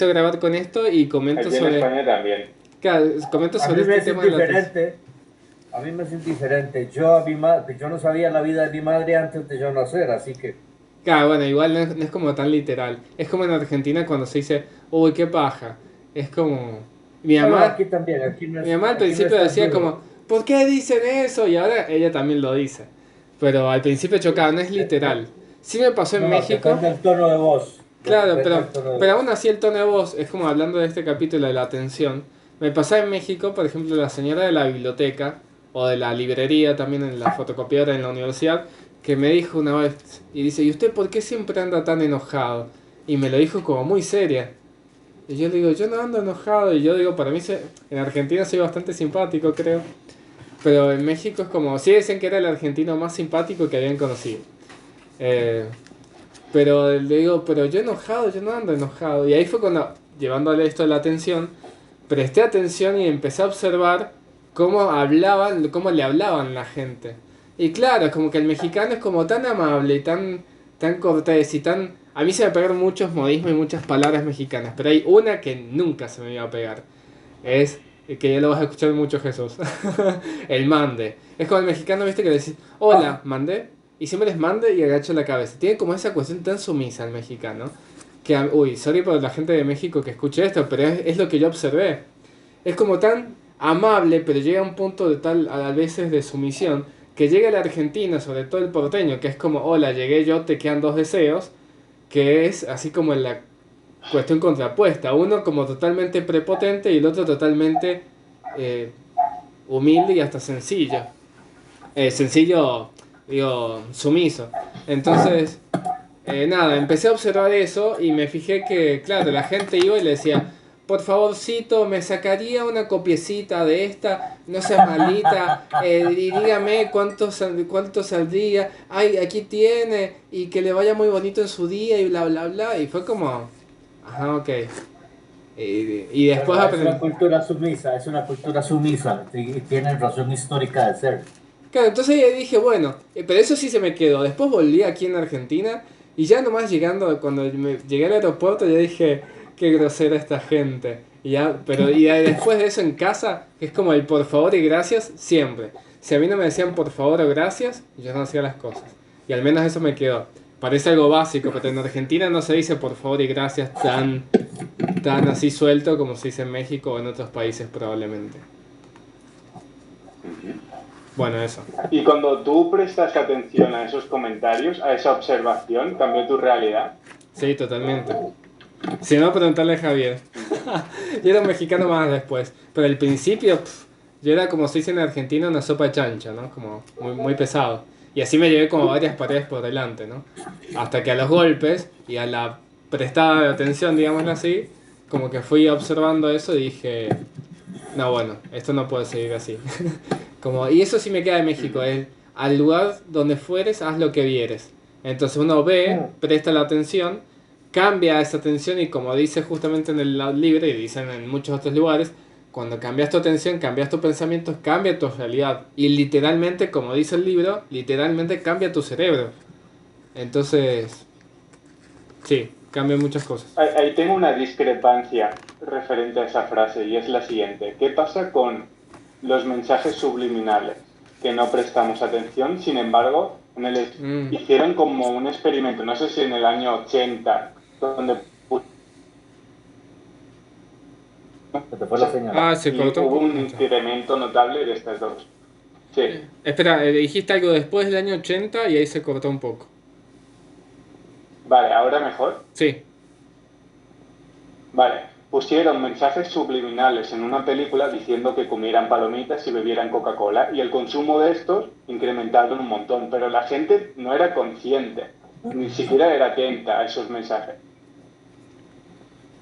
grabar con esto y comento Aquí en sobre, España también. claro, comento A sobre mí me este es tema de la atención. indiferente. A mí me es indiferente. Yo no sabía la vida de mi madre antes de yo nacer, así que Claro, bueno, igual no es como tan literal. Es como en Argentina cuando se dice, uy, qué paja. Es como... Mi no, no, mamá, aquí también, mi mamá al aquí no principio es tan decía duro. como, ¿por qué dicen eso? Y ahora ella también lo dice. Pero al principio chocaba, no es literal. Sí me pasó en No, México, depende del tono de voz. claro, Depende del tono de pero aún voz. así el tono de voz, es como hablando de este capítulo de la atención. Me pasaba en México, por ejemplo, la señora de la biblioteca, o de la librería, también en la fotocopiadora en la universidad, que me dijo una vez, y dice, ¿y usted por qué siempre anda tan enojado? Y me lo dijo como muy seria. Y yo le digo, yo no ando enojado, y yo digo, para mí en Argentina soy bastante simpático, creo. Pero en México es como, sí decían que era el argentino más simpático que habían conocido. Eh, pero le digo, pero yo enojado, yo no ando enojado. Y ahí fue cuando, llevándole esto a la atención, presté atención y empecé a observar cómo hablaban, cómo le hablaban la gente. Y claro, es como que el mexicano es como tan amable y tan cortés y tan... A mí se me pegaron muchos modismos y muchas palabras mexicanas, pero hay una que nunca se me iba a pegar. Es que ya lo vas a escuchar mucho, Jesús. El mande. Es como el mexicano, viste, que le decís, hola, mande. Y siempre les mande y agacho la cabeza. Tiene como esa cuestión tan sumisa el mexicano. Que, uy, sorry por la gente de México que escuche esto, pero es lo que yo observé. Es como tan amable, pero llega a un punto de tal, a veces, de sumisión, que llega el argentino, sobre todo el porteño, que es como, hola, llegué yo, te quedan dos deseos, que es así como la cuestión contrapuesta. Uno como totalmente prepotente y el otro totalmente eh, humilde y hasta sencillo. Sencillo, digo, sumiso. Entonces, nada, empecé a observar eso y me fijé que, claro, la gente iba y le decía, por favorcito, me sacaría una copiecita de esta, no seas malita, y dígame cuánto saldría, ay, aquí tiene, y que le vaya muy bonito en su día y bla, bla, bla. Y fue como, ajá, ok. Y después Bueno, es una aprendí. cultura sumisa, es una cultura sumisa y tienen razón histórica de ser. Claro, entonces ya dije, bueno, pero eso sí se me quedó. Después volví aquí en Argentina y ya nomás llegando, cuando llegué al aeropuerto, ya dije, qué grosera esta gente. Y ya, pero y después de eso en casa, que es como el por favor y gracias, siempre. Si a mí no me decían por favor o gracias, yo no hacía las cosas. Y al menos eso me quedó. Parece algo básico, pero en Argentina no se dice por favor y gracias tan así suelto como se dice en México o en otros países probablemente. Bueno, eso. Y cuando tú prestas atención a esos comentarios, a esa observación, cambió tu realidad. Sí, totalmente. Si no, preguntarle a Javier. Yo era un mexicano más después. Pero al principio, yo era como se dice en Argentina, una sopa de chancho, ¿no? Como muy pesado. Y así me llevé como varias paredes por delante, ¿no? Hasta que a los golpes y a la prestada atención, digámoslo así, como que fui observando eso y dije, no, bueno, esto no puede seguir así. Como, y eso sí me queda de México, es al lugar donde fueres, haz lo que vieres. Entonces uno ve, Mm. presta la atención, cambia esa atención y como dice justamente en el libro y dicen en muchos otros lugares, cuando cambias tu atención, cambias tus pensamientos, cambia tu realidad. Y literalmente, como dice el libro, literalmente cambia tu cerebro. Entonces, sí, cambia muchas cosas. Ahí tengo una discrepancia referente a esa frase y es la siguiente. ¿Qué pasa con los mensajes subliminales? Que no prestamos atención, sin embargo, Mm. hicieron como un experimento, no sé si en el año 80, donde Se te fue la señal. Ah, se y cortó un hubo poco. un incremento notable de estas dos. Sí, Espera, dijiste algo después del año 80 y ahí se cortó un poco. vale, ahora mejor. Sí. Vale, pusieron mensajes subliminales en una película diciendo que comieran palomitas y bebieran Coca-Cola y el consumo de estos incrementaron un montón, pero la gente no era consciente, ni siquiera era atenta a esos mensajes.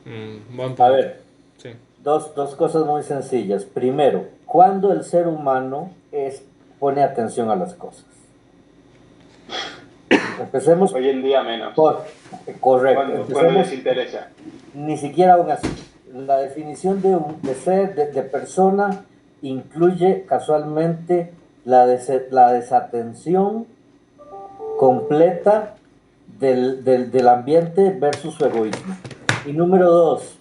Buen A punto. ver, Sí. dos cosas muy sencillas. Primero, ¿cuándo el ser humano pone atención a las cosas? Empecemos Hoy en día menos. por, correcto, Cuando les empecemos interesa. ni siquiera aún así. La definición de ser, de persona, incluye casualmente la desatención completa del ambiente versus su egoísmo. Y número dos,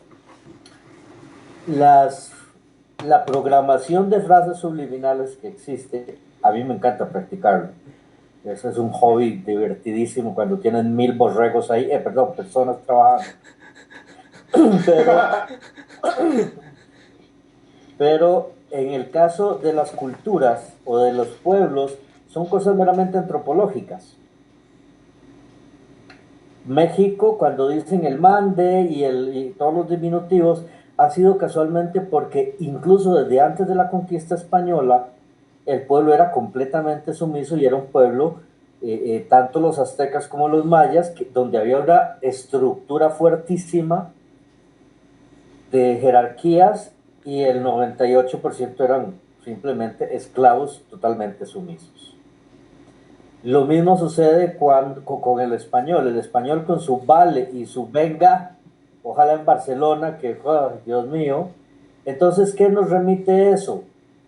las, la programación de frases subliminales que existe, a mí me encanta practicarlo. Ese es un hobby divertidísimo cuando tienen 1000 borregos ahí, perdón, personas trabajando. Pero, pero en el caso de las culturas o de los pueblos, son cosas meramente antropológicas. México, cuando dicen el mande y todos los diminutivos, ha sido casualmente porque incluso desde antes de la conquista española, el pueblo era completamente sumiso y era un pueblo, tanto los aztecas como los mayas, donde había una estructura fuertísima de jerarquías y el 98% eran simplemente esclavos totalmente sumisos. Lo mismo sucede con el español con su vale y su venga, ojalá en Barcelona, que, oh, Dios mío. Entonces, ¿qué nos remite eso?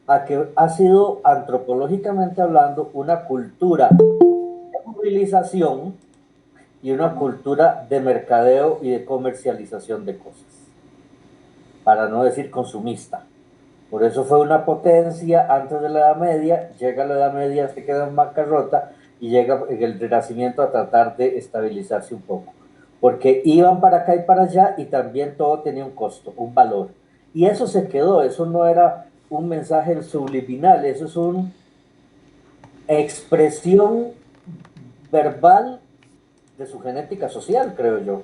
A que ha sido antropológicamente hablando una cultura de movilización y una cultura de mercadeo y de comercialización de cosas, para no decir consumista. Por eso fue una potencia antes de la Edad Media, llega la Edad Media, se queda en bancarrota y llega en el Renacimiento a tratar de estabilizarse un poco. Porque iban para acá y para allá y también todo tenía un costo, un valor. Y eso se quedó, eso no era un mensaje subliminal, eso es una expresión verbal de su genética social, creo yo.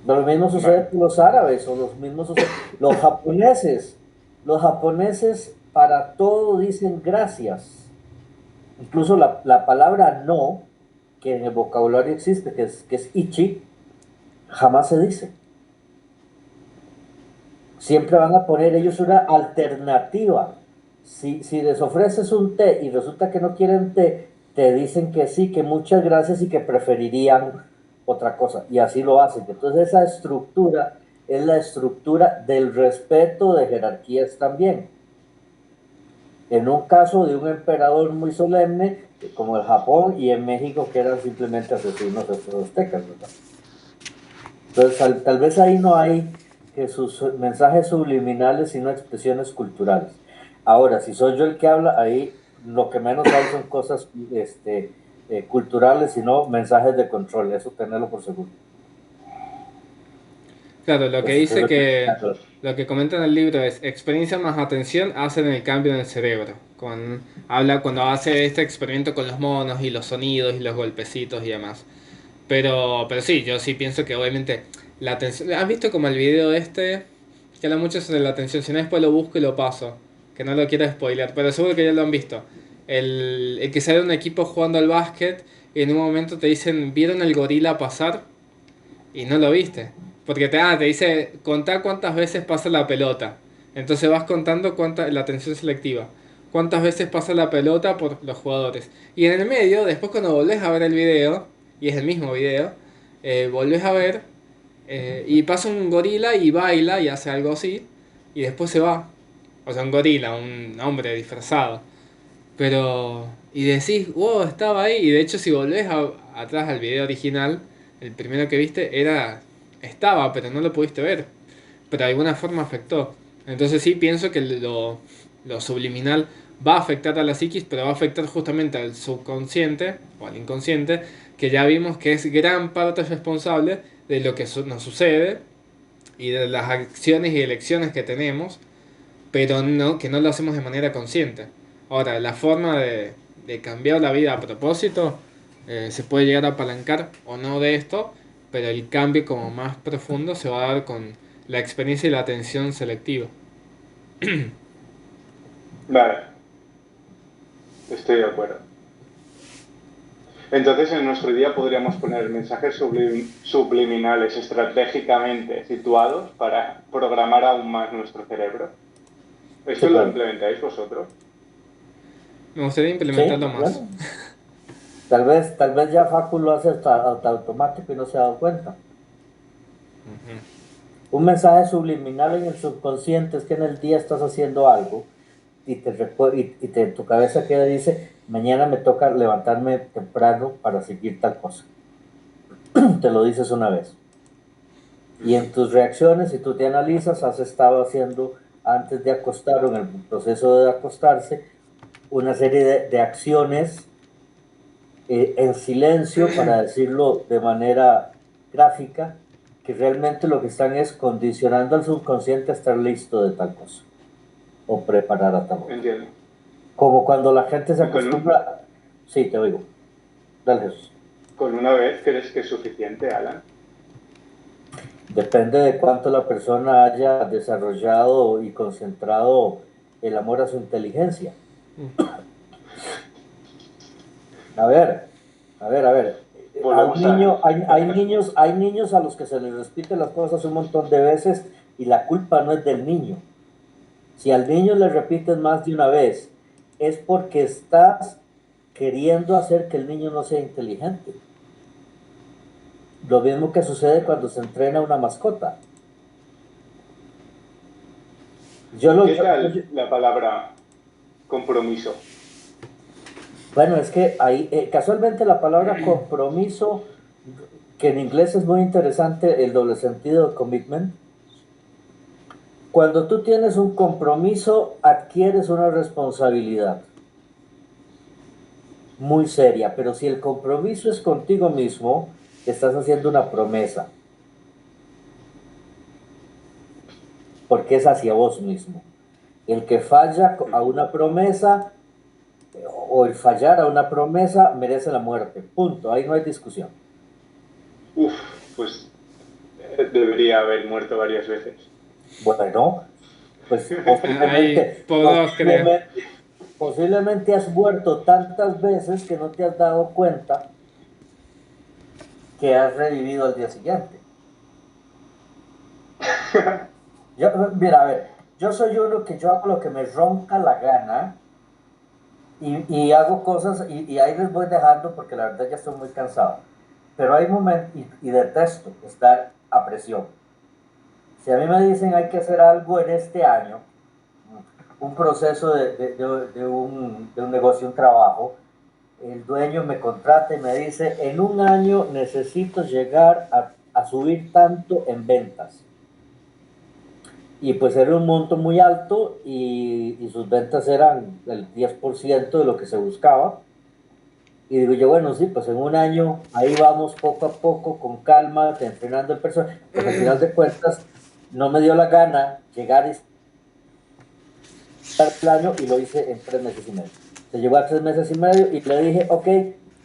Lo mismo sucede con los árabes o los mismos los japoneses. Los japoneses para todo dicen gracias. Incluso la palabra no, que en el vocabulario existe, que es ichi, jamás se dice. Siempre van a poner ellos una alternativa. Si les ofreces un té y resulta que no quieren té, te dicen que sí, que muchas gracias y que preferirían otra cosa. Y así lo hacen. Entonces esa estructura es la estructura del respeto de jerarquías también. En un caso de un emperador muy solemne, como el Japón, y en México que eran simplemente asesinos de estos aztecas, ¿verdad? Entonces tal vez ahí no hay que sus mensajes subliminales, sino expresiones culturales. Ahora, si soy yo el que habla, ahí lo que menos hay son cosas culturales, sino mensajes de control, eso tenerlo por seguro. Claro, lo que dice que Eso, lo que comenta en el libro es experiencia más atención hacen el cambio en el cerebro. Habla cuando hace este experimento con los monos y los sonidos y los golpecitos y demás. Pero sí, yo sí pienso que obviamente la atención. ¿Has visto como el video este? Que habla mucho sobre la atención. Si no, después lo busco y lo paso. Que no lo quiero spoilear, pero seguro que ya lo han visto. El que sale un equipo jugando al básquet y en un momento te dicen, ¿vieron el gorila pasar? Y no lo viste. Porque te dice, contá cuántas veces pasa la pelota. Entonces vas contando la atención selectiva. Cuántas veces pasa la pelota por los jugadores. Y en el medio, después cuando volvés a ver el video, y es el mismo video, volvés a ver, y pasa un gorila y baila y hace algo así, y después se va. O sea, un gorila, un hombre disfrazado. Pero, y decís, wow, estaba ahí. Y de hecho, si volvés atrás al video original, el primero que viste estaba, pero no lo pudiste ver. Pero de alguna forma afectó. Entonces sí pienso que lo subliminal va a afectar a la psiquis, pero va a afectar justamente al subconsciente o al inconsciente, que ya vimos que es gran parte responsable de lo que nos sucede y de las acciones y elecciones que tenemos, pero no, que no lo hacemos de manera consciente. Ahora, la forma de cambiar la vida a propósito se puede llegar a apalancar o no de esto, pero el cambio como más profundo se va a dar con la experiencia y la atención selectiva. Vale, estoy de acuerdo. Entonces, en nuestro día podríamos poner mensajes subliminales estratégicamente situados para programar aún más nuestro cerebro. ¿Esto lo implementáis vosotros? Me gustaría sí, implementarlo más. bueno, tal vez ya Facu lo hace hasta automático y no se ha dado cuenta. Un mensaje subliminal en el subconsciente es que en el día estás haciendo algo y tu cabeza queda y dice, mañana me toca levantarme temprano para seguir tal cosa. Te lo dices una vez. Y en tus reacciones, si tú te analizas, has estado haciendo antes de acostar o en el proceso de acostarse una serie de acciones en silencio, para decirlo de manera gráfica, que realmente lo que están es condicionando al subconsciente a estar listo de tal cosa o preparar a tal otra. Entiendo. Como cuando la gente se Y acostumbra... Sí, te oigo. Dale, Jesús. con una vez crees que es suficiente, Alan. Depende de cuánto la persona haya desarrollado y concentrado el amor a su inteligencia. A ver, a ver. Al Volvemos a... niño, hay niños a los que se les repiten las cosas un montón de veces y la culpa no es del niño. Si al niño le repites más de una vez, es porque estás queriendo hacer que el niño no sea inteligente. Lo mismo que sucede cuando se entrena una mascota. Yo ¿Y lo, qué yo- tal la palabra compromiso? bueno, es que ahí, casualmente la palabra compromiso, que en inglés es muy interesante, el doble sentido de commitment. Cuando tú tienes un compromiso, adquieres una responsabilidad muy seria, pero si el compromiso es contigo mismo, estás haciendo una promesa, porque es hacia vos mismo. El que falla a una promesa o el fallar a una promesa merece la muerte. Punto. Ahí no hay discusión. Uf, pues debería haber muerto varias veces. Bueno, pues Ahí posiblemente, por dos, creo. posiblemente has muerto tantas veces que no te has dado cuenta que has revivido al día siguiente. Mira, a ver, yo soy uno que yo hago lo que me ronca la gana y hago cosas y ahí les voy dejando porque la verdad ya estoy muy cansado. Pero hay momentos, y detesto estar a presión. Si a mí me dicen hay que hacer algo en este año, un proceso de un negocio, un trabajo, el dueño me contrata y me dice, en un año necesito llegar a subir tanto en ventas. Y pues era un monto muy alto y sus ventas eran el 10% de lo que se buscaba. Y digo yo, bueno, sí, pues en un año ahí vamos poco a poco, con calma, entrenando el personal. Pues al final de cuentas no me dio la gana llegar y estar el año y lo hice en 3 meses y medio. Se llegó a 3 meses y medio y le dije, ok,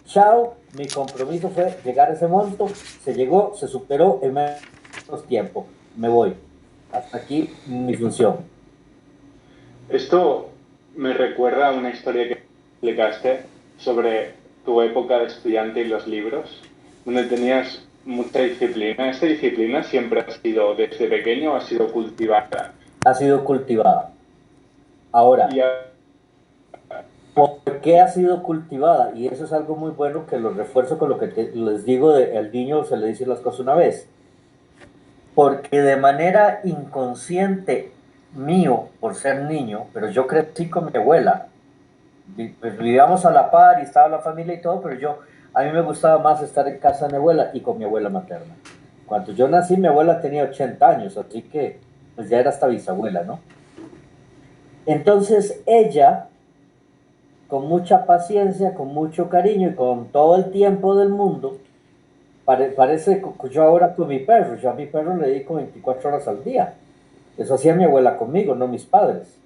chao, mi compromiso fue llegar a ese monto, se llegó, se superó en menos tiempo, me voy. Hasta aquí mi función. Esto me recuerda a una historia que explicaste sobre tu época de estudiante y los libros, donde tenías mucha disciplina. ¿Esta disciplina siempre ha sido desde pequeño o ha sido cultivada? Ha sido cultivada. Ahora, Y ¿por qué ha sido cultivada? Y eso es algo muy bueno que lo refuerzo con lo que les digo de al niño se le dice las cosas una vez. Porque de manera inconsciente mío, por ser niño, pero yo crecí con mi abuela, pues vivíamos a la par y estaba la familia y todo, pero a mí me gustaba más estar en casa de mi abuela y con mi abuela materna. Cuando yo nací, mi abuela tenía 80 años, así que pues ya era hasta bisabuela, ¿no? Entonces ella, con mucha paciencia, con mucho cariño y con todo el tiempo del mundo, parece que yo ahora con mi perro, yo a mi perro le dedico 24 horas al día. Eso hacía mi abuela conmigo, no mis padres.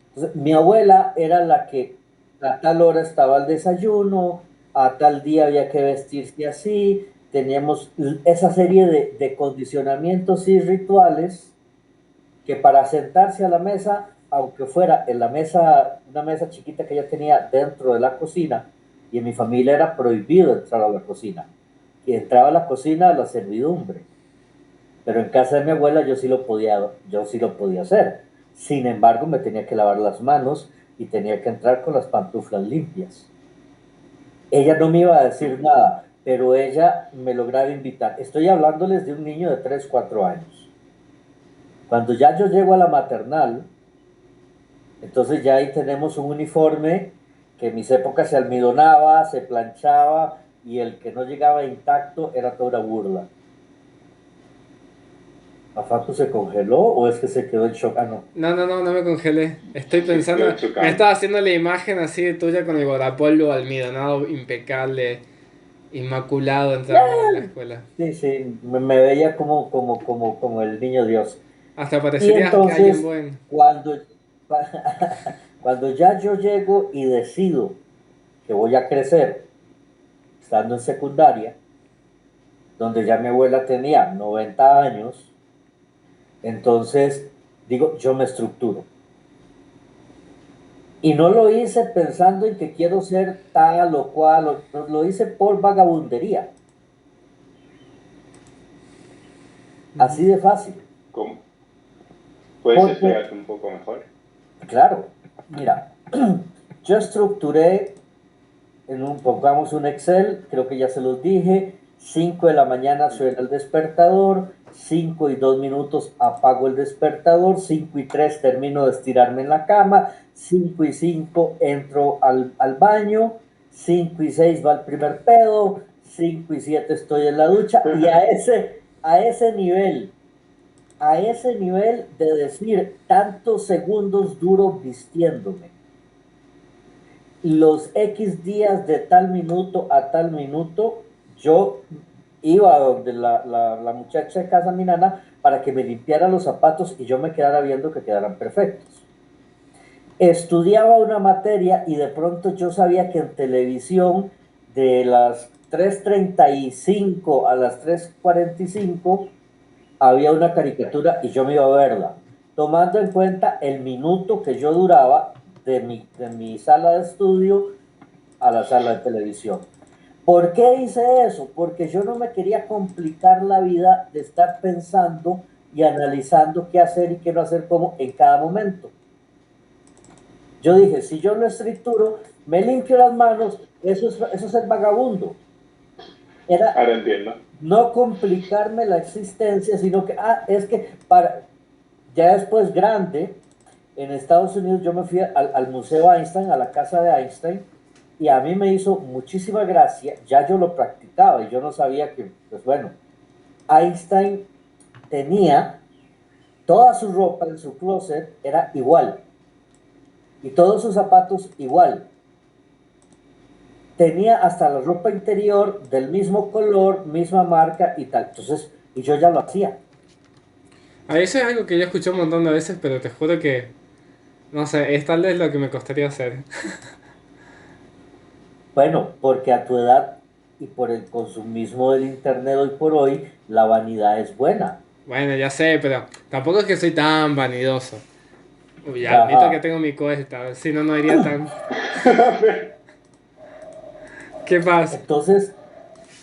Entonces, mi abuela era la que a tal hora estaba el desayuno, a tal día había que vestirse así, teníamos esa serie de condicionamientos y rituales que para sentarse a la mesa, aunque fuera en la mesa, una mesa chiquita que ella tenía dentro de la cocina, y en mi familia era prohibido entrar a la cocina, y entraba a la cocina a la servidumbre, pero en casa de mi abuela yo sí lo podía hacer. Sin embargo, me tenía que lavar las manos y tenía que entrar con las pantuflas limpias. Ella no me iba a decir nada, pero ella me lograba invitar. Estoy hablándoles de un niño de 3 4 años. Cuando ya yo llego a la maternal, entonces ya ahí tenemos un uniforme que en mis épocas se almidonaba, se planchaba y el que no llegaba intacto era toda una burla. ¿Afato se congeló o es que se quedó en shock? Ah, no. No me congelé. Estoy Sí, pensando, quedó me chocado. estaba haciendo la imagen así de tuya con el guardapolvo almidonado, impecable, inmaculado entrando a la escuela. Sí, sí, me veía como el niño Dios. Hasta Y parecerías que alguien entonces, bueno. cuando, cuando ya yo llego y decido que voy a crecer, estando en secundaria, donde ya mi abuela tenía 90 años, entonces digo, yo me estructuro. Y no lo hice pensando en que quiero ser tal o cual, lo hice por vagabundería, así de fácil. ¿Cómo? ¿Puedes Porque, explicarte un poco mejor? claro, mira, yo estructuré pongamos un Excel, creo que ya se los dije, 5 de la mañana suena el despertador, 5:02 apago el despertador, 5:03 termino de estirarme en la cama, 5:05 entro al baño, 5:06 va el primer pedo, 5:07 estoy en la ducha y a ese nivel de decir tantos segundos duro vistiéndome los X días de tal minuto a tal minuto, yo iba a donde la muchacha de casa, mi nana, para que me limpiara los zapatos y yo me quedara viendo que quedaran perfectos. Estudiaba una materia y de pronto yo sabía que en televisión de las 3:35 a las 3:45 había una caricatura y yo me iba a verla, tomando en cuenta el minuto que yo duraba de mi sala de estudio a la sala de televisión. ¿Por qué hice eso? Porque yo no me quería complicar la vida de estar pensando y analizando qué hacer y qué no hacer como en cada momento. Yo dije, si yo lo escrituro, me limpio las manos, eso es el vagabundo. Era Ahora entiendo. no complicarme la existencia, sino que, es que ya después grande, en Estados Unidos yo me fui al Museo Einstein, a la casa de Einstein, y a mí me hizo muchísima gracia, ya yo lo practicaba y yo no sabía que, pues bueno, Einstein tenía toda su ropa en su closet, era igual, y todos sus zapatos igual. Tenía hasta la ropa interior del mismo color, misma marca y tal. Entonces, y yo ya lo hacía. A eso es algo que yo escuché un montón de veces, pero te juro que, no sé, es tal vez lo que me costaría hacer. Bueno, porque a tu edad y por el consumismo del Internet hoy por hoy, la vanidad es buena. Bueno, ya sé, pero tampoco es que soy tan vanidoso. Uy, admito que Ajá. tengo mi cuesta, si no, no iría tan... ¿Qué pasa? Entonces,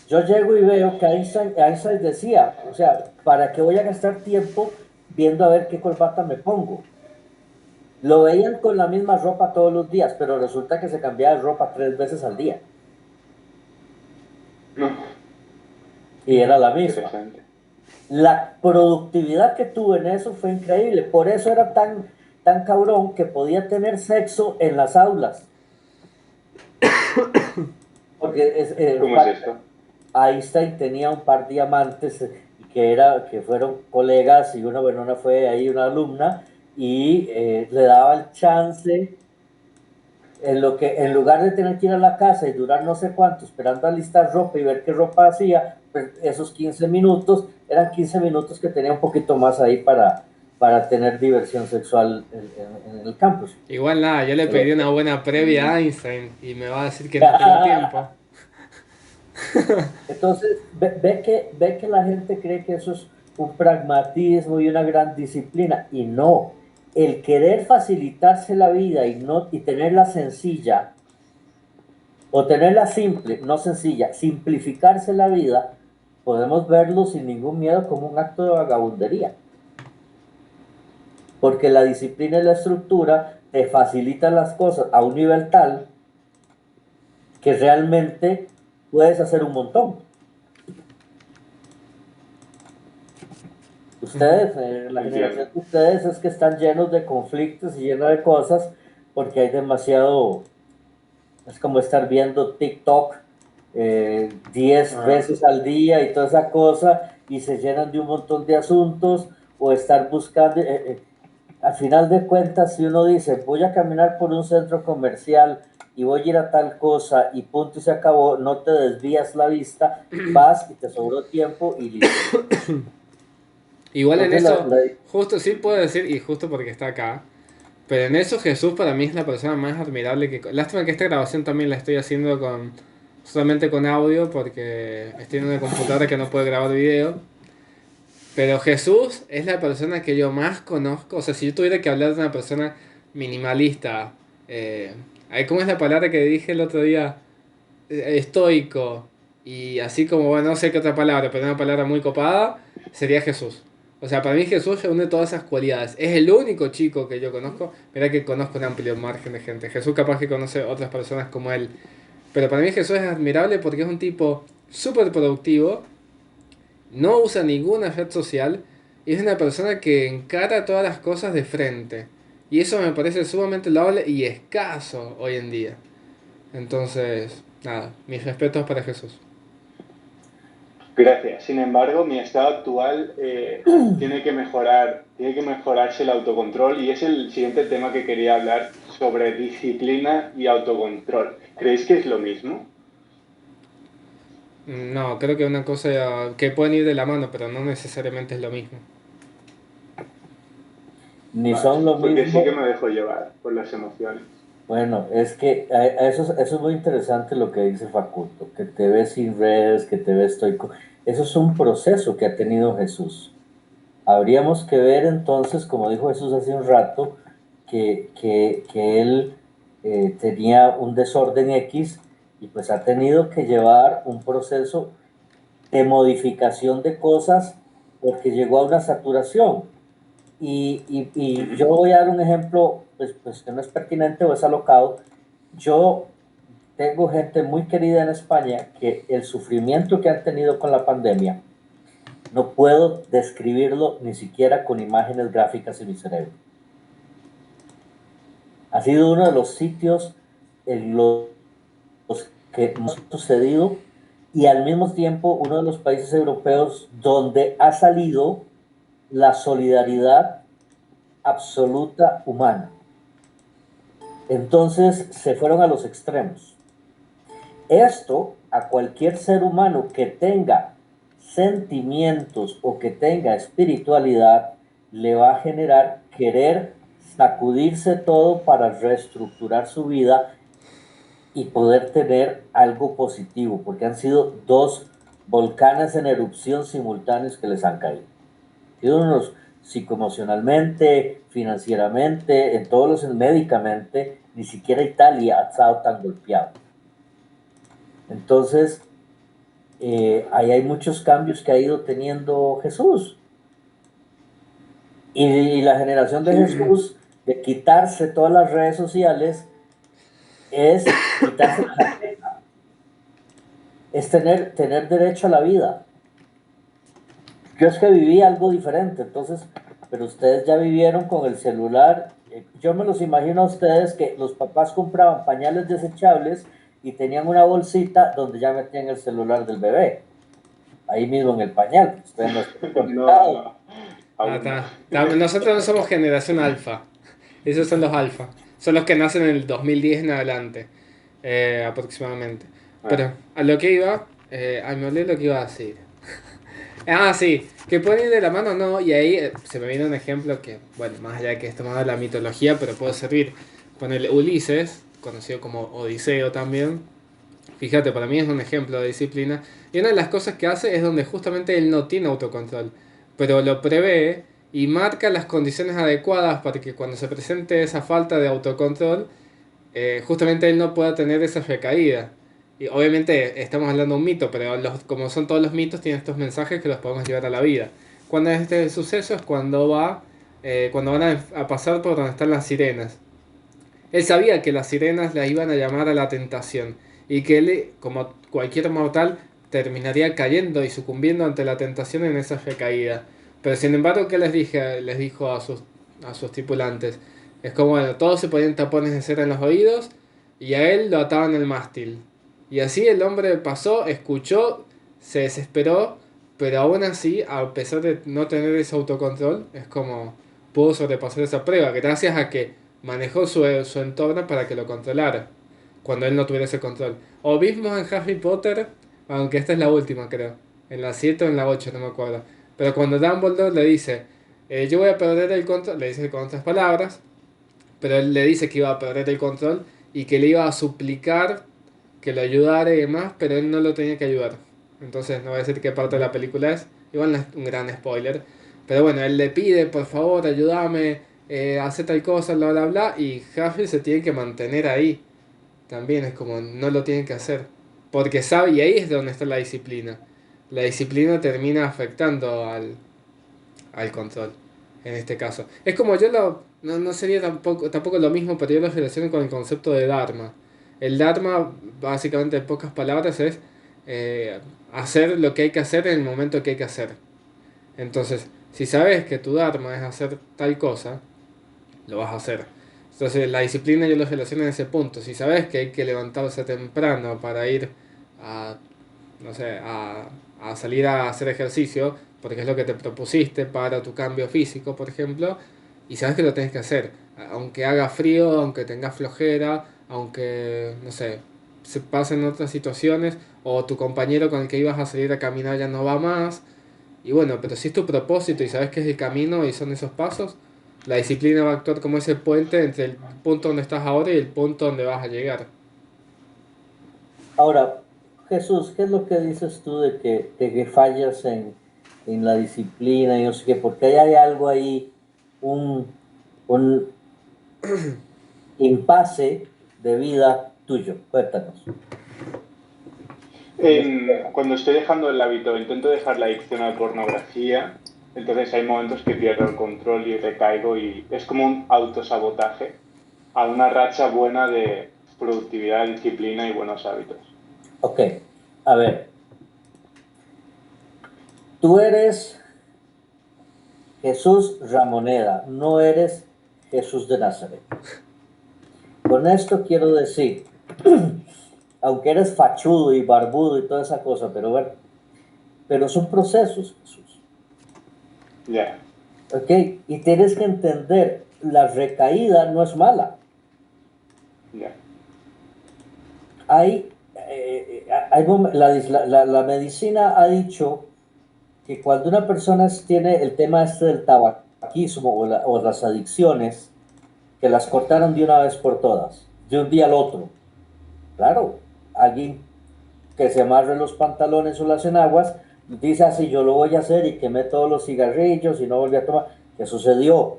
yo llego y veo que Einstein decía, o sea, ¿para qué voy a gastar tiempo viendo a ver qué corbata me pongo? Lo veían con la misma ropa todos los días, pero resulta que se cambiaba de ropa 3 veces al día No, y era la misma. interesante. La productividad que tuve en eso fue increíble, por eso era tan cabrón que podía tener sexo en las aulas, porque ¿Cómo es esto? Einstein tenía un par de diamantes que fueron colegas y una fue ahí una alumna y le daba el chance en lo que en lugar de tener que ir a la casa y durar no sé cuánto esperando a listar ropa y ver qué ropa hacía, pues esos 15 minutos eran 15 minutos que tenía un poquito más ahí para tener diversión sexual en el campus. Igual nada, yo le Se lo- pedí una buena previa a Einstein y me va a decir que no tengo tiempo. Entonces, ve que la gente cree que eso es un pragmatismo y una gran disciplina, y no. El querer facilitarse la vida y tenerla sencilla, o tenerla simple, no sencilla, simplificarse la vida, podemos verlo sin ningún miedo como un acto de vagabundería, porque la disciplina y la estructura te facilitan las cosas a un nivel tal que realmente puedes hacer un montón. Ustedes, la Entiendo. generación de ustedes es que están llenos de conflictos y llenos de cosas porque hay demasiado, es como estar viendo TikTok 10 Ah, veces al día y toda esa cosa y se llenan de un montón de asuntos o estar buscando. Al final de cuentas, si uno dice, voy a caminar por un centro comercial y voy a ir a tal cosa y punto y se acabó, no te desvías la vista, vas y te sobró tiempo y listo. Igual en Entonces, eso, justo sí puedo decir, y justo porque está acá, pero en eso Jesús para mí es la persona más admirable que... Lástima que esta grabación también la estoy haciendo con solamente con audio porque estoy en una computadora que no puede grabar video. Pero Jesús es la persona que yo más conozco. O sea, si yo tuviera que hablar de una persona minimalista, ¿cómo es la palabra que dije el otro día? Estoico. Y así como, bueno, no sé qué otra palabra, pero una palabra muy copada, sería Jesús. O sea, para mí Jesús reúne todas esas cualidades. Es el único chico que yo conozco. Mira que conozco un amplio margen de gente. Jesús capaz que conoce otras personas como él. Pero para mí Jesús es admirable porque es un tipo súper productivo, no usa ninguna red social y es una persona que encara todas las cosas de frente. Y eso me parece sumamente loable y escaso hoy en día. Entonces, nada, mis respetos para Jesús. Gracias. Sin embargo, mi estado actual tiene que mejorarse el autocontrol y es el siguiente tema que quería hablar sobre disciplina y autocontrol. ¿Creéis que es lo mismo? No, creo que una cosa que pueden ir de la mano, pero no necesariamente es lo mismo. ni Vale, son lo porque sí que mismo. me dejo llevar por las emociones. Bueno, es que eso es muy interesante lo que dice Facundo, que te ves sin redes, que te ves estoico. Eso es un proceso que ha tenido Jesús. Habríamos que ver entonces, como dijo Jesús hace un rato, que él tenía un desorden X y pues ha tenido que llevar un proceso de modificación de cosas porque llegó a una saturación. Y yo voy a dar un ejemplo pues que no es pertinente o es alocado. Yo tengo gente muy querida en España que el sufrimiento que han tenido con la pandemia no puedo describirlo ni siquiera con imágenes gráficas en mi cerebro. Ha sido uno de los sitios en los que nos ha sucedido y al mismo tiempo uno de los países europeos donde ha salido la solidaridad absoluta humana. Entonces se fueron a los extremos. Esto a cualquier ser humano que tenga sentimientos o que tenga espiritualidad le va a generar querer sacudirse todo para reestructurar su vida y poder tener algo positivo, porque han sido dos volcanes en erupción simultáneos que les han caído. Han sido unos psicoemocionalmente, financieramente, en todos los médicamente, ni siquiera Italia ha estado tan golpeado. Entonces, ahí hay muchos cambios que ha ido teniendo Jesús. Y la generación de Jesús, de quitarse todas las redes sociales, es quitarse la jaqueca, es tener derecho a la vida. Yo es que viví algo diferente, entonces, pero ustedes ya vivieron con el celular. Yo me los imagino a ustedes que los papás compraban pañales desechables y tenían una bolsita donde ya metían el celular del bebé. Ahí mismo en el pañal, ustedes no están conectados. No, Ah, aún no. está. Nosotros no somos generación alfa. Esos son los alfa. Son los que nacen en el 2010 en adelante. Aproximadamente. Ah, Pero a lo que iba. Me olvidé lo que iba a decir. Ah, sí. Que pueden ir de la mano, no. Y ahí se me viene un ejemplo que, bueno, más allá de que es tomado de la mitología, pero puede servir. Ponerle Ulises, conocido como Odiseo también. Fíjate, para mí es un ejemplo de disciplina. Y una de las cosas que hace es donde justamente él no tiene autocontrol, pero lo prevé y marca las condiciones adecuadas para que cuando se presente esa falta de autocontrol, justamente él no pueda tener esa recaída. Y obviamente estamos hablando de un mito, pero como son todos los mitos, tienen estos mensajes que los podemos llevar a la vida. Cuando este suceso es cuando van a pasar por donde están las sirenas. Él sabía que las sirenas la iban a llamar a la tentación y que él, como cualquier mortal, terminaría cayendo y sucumbiendo ante la tentación en esa recaída. Pero sin embargo, ¿qué les dijo a sus tripulantes? Es como, bueno, todos se ponían tapones de cera en los oídos y a él lo ataban al mástil. Y así el hombre pasó, escuchó, se desesperó, pero aún así, a pesar de no tener ese autocontrol, es como pudo sobrepasar esa prueba, gracias a que manejó su entorno para que lo controlara, cuando él no tuviera ese control. O mismo en Harry Potter, aunque esta es la última creo, en la 7 o en la 8 no me acuerdo, pero cuando Dumbledore le dice, yo voy a perder el control, le dice con otras palabras, pero él le dice que iba a perder el control y que le iba a suplicar que lo ayudara y demás, pero él no lo tenía que ayudar. Entonces no voy a decir qué parte de la película es, igual no es un gran spoiler, pero bueno, él le pide, por favor, ayúdame, hace tal cosa, bla, bla, bla, y Harry se tiene que mantener ahí. También es como, no lo tiene que hacer. Porque sabe, y ahí es donde está la disciplina. La disciplina termina afectando al control, en este caso. Es como no sería tampoco lo mismo, pero yo lo relaciono con el concepto de Dharma. El Dharma, básicamente en pocas palabras, es hacer lo que hay que hacer en el momento que hay que hacer. Entonces, si sabes que tu Dharma es hacer tal cosa, lo vas a hacer. Entonces, la disciplina yo lo relaciono en ese punto. Si sabes que hay que levantarse temprano para ir a, no sé, a salir a hacer ejercicio, porque es lo que te propusiste para tu cambio físico, por ejemplo, y sabes que lo tienes que hacer, aunque haga frío, aunque tengas flojera, aunque, no sé, se pasen otras situaciones, o tu compañero con el que ibas a salir a caminar ya no va más, y bueno, pero si es tu propósito y sabes que es el camino y son esos pasos, la disciplina va a actuar como ese puente entre el punto donde estás ahora y el punto donde vas a llegar. Ahora, Jesús, ¿qué es lo que dices tú de que fallas en la disciplina y no sé qué? Porque ahí hay algo ahí, un impasse de vida tuyo. Cuéntanos. En este tema. Cuando estoy dejando el hábito, intento dejar la adicción a la pornografía, entonces hay momentos que pierdo el control y recaigo y es como un autosabotaje a una racha buena de productividad, disciplina y buenos hábitos. Ok, a ver, tú eres Jesús Ramoneda, no eres Jesús de Nazaret. Con esto quiero decir, aunque eres fachudo y barbudo y toda esa cosa, pero bueno, pero son procesos, Jesús. Ya, yeah. ¿Ok? Y tienes que entender, la recaída no es mala. Ya. Yeah. La medicina ha dicho que cuando una persona tiene el tema este del tabaquismo o las adicciones, que las cortaron de una vez por todas, de un día al otro. Claro, alguien que se amarre los pantalones o las enaguas, dice así, yo lo voy a hacer y quemé todos los cigarrillos y no volví a tomar. ¿Qué sucedió?